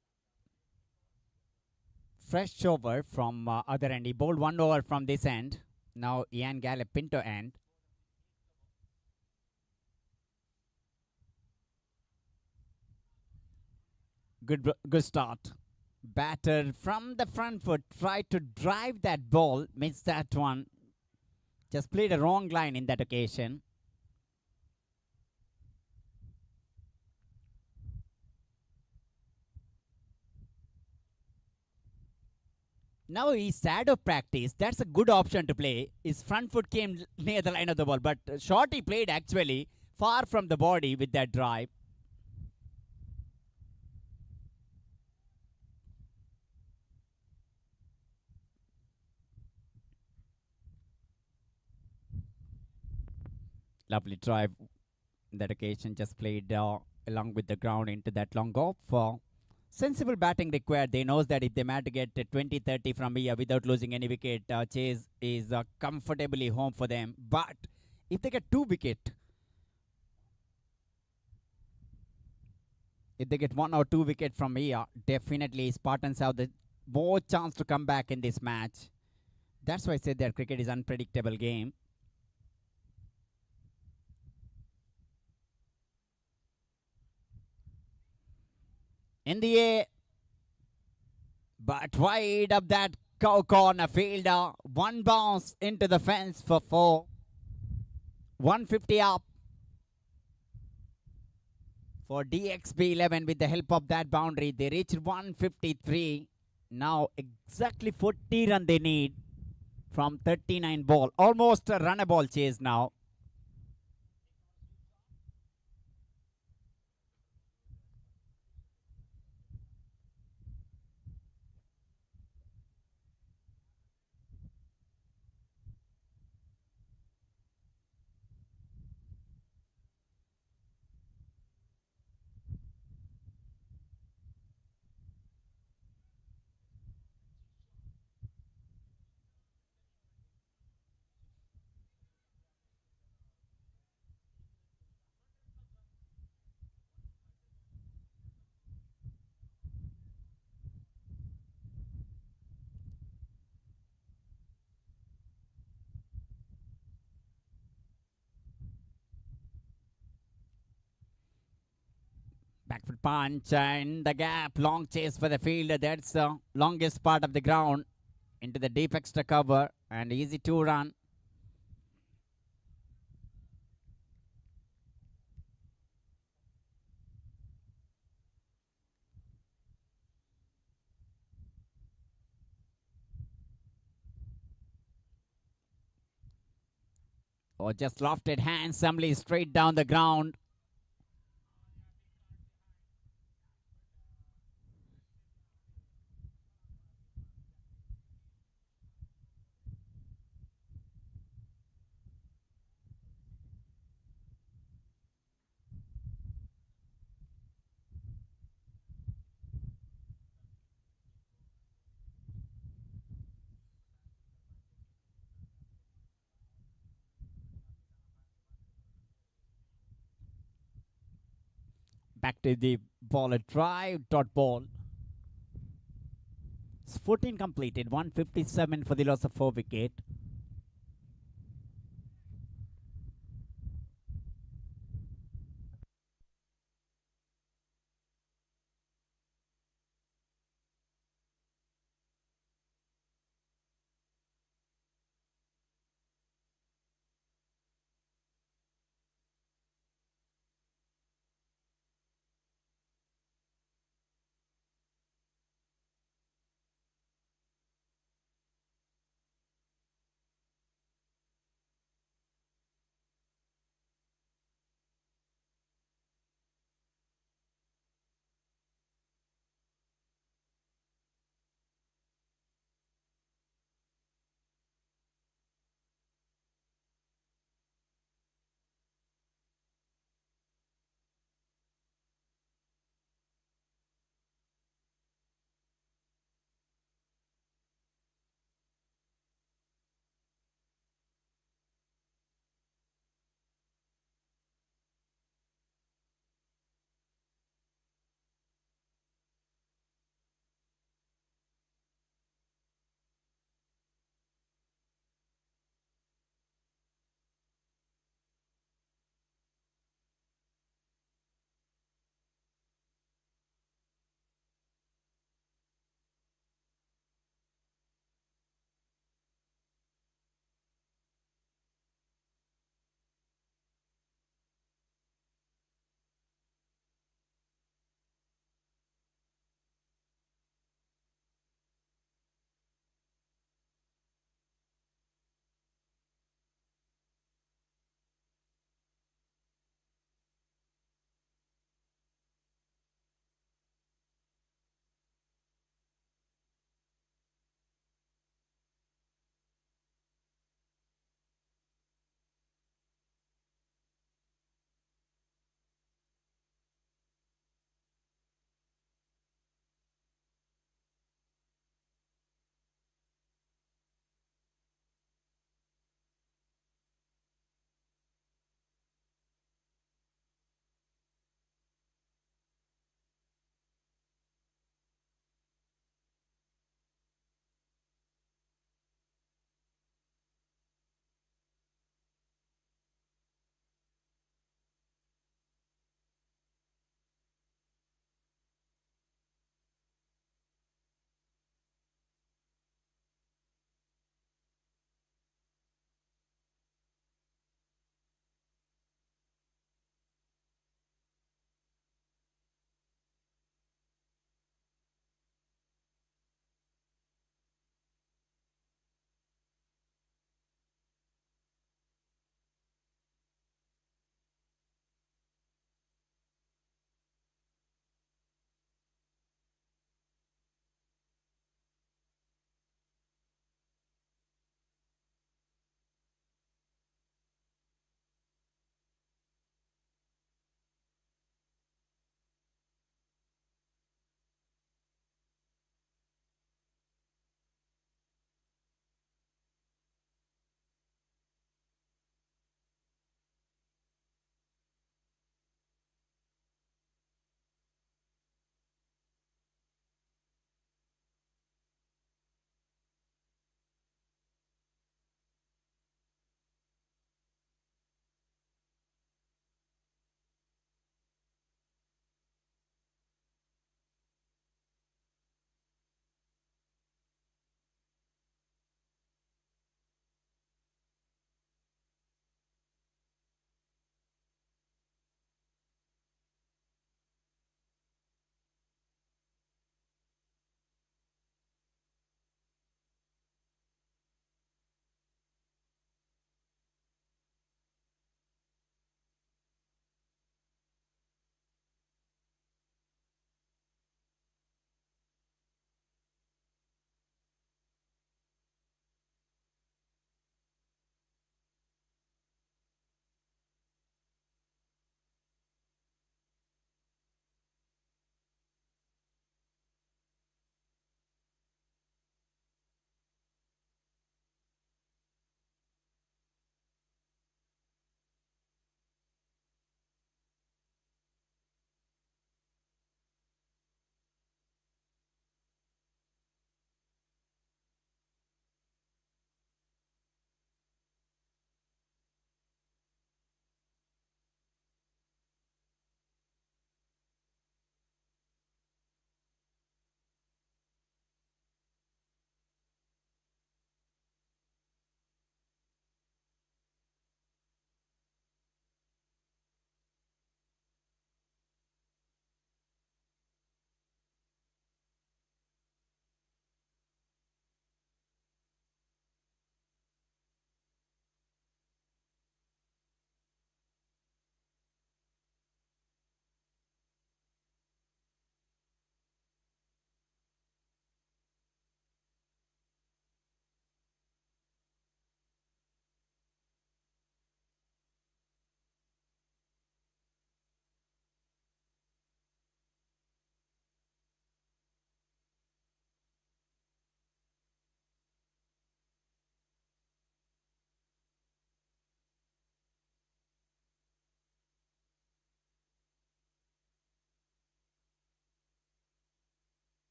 fresh over from other end. He bowled 1 over from this end. Now Ian Gallop into end. Good start. Batter from the front foot tried to drive that ball, missed that one. Just played a wrong line in that occasion. Now he's out of practice. That's a good option to play. His front foot came near the line of the ball, but short he played actually far from the body with that drive. Lovely drive. That occasion just played along with the ground into that long off. Sensible batting required. They knows that if they manage to get 20-30 from here without losing any wicket, chase is comfortably home for them. But if they get 2 wicket, if they get 1 or 2 wicket from here, definitely Spartans have the more chance to come back in this match. That's why I said that cricket is unpredictable game. in the air, but wide up that corner fielder. One bounce into the fence for 4. 150 up for DXB 11 with the help of that boundary. They reached 153. Now exactly 40 run they need from 39 ball. Almost a runnable chase now. Back foot punch in the gap. Long chase for the fielder. That's the longest part of the ground into the deep extra cover and easy 2 run. Or just lofted handsomely straight down the ground. Back to the ball, a drive, dot ball. It's 14 completed, 157 for the loss of 4 wicket.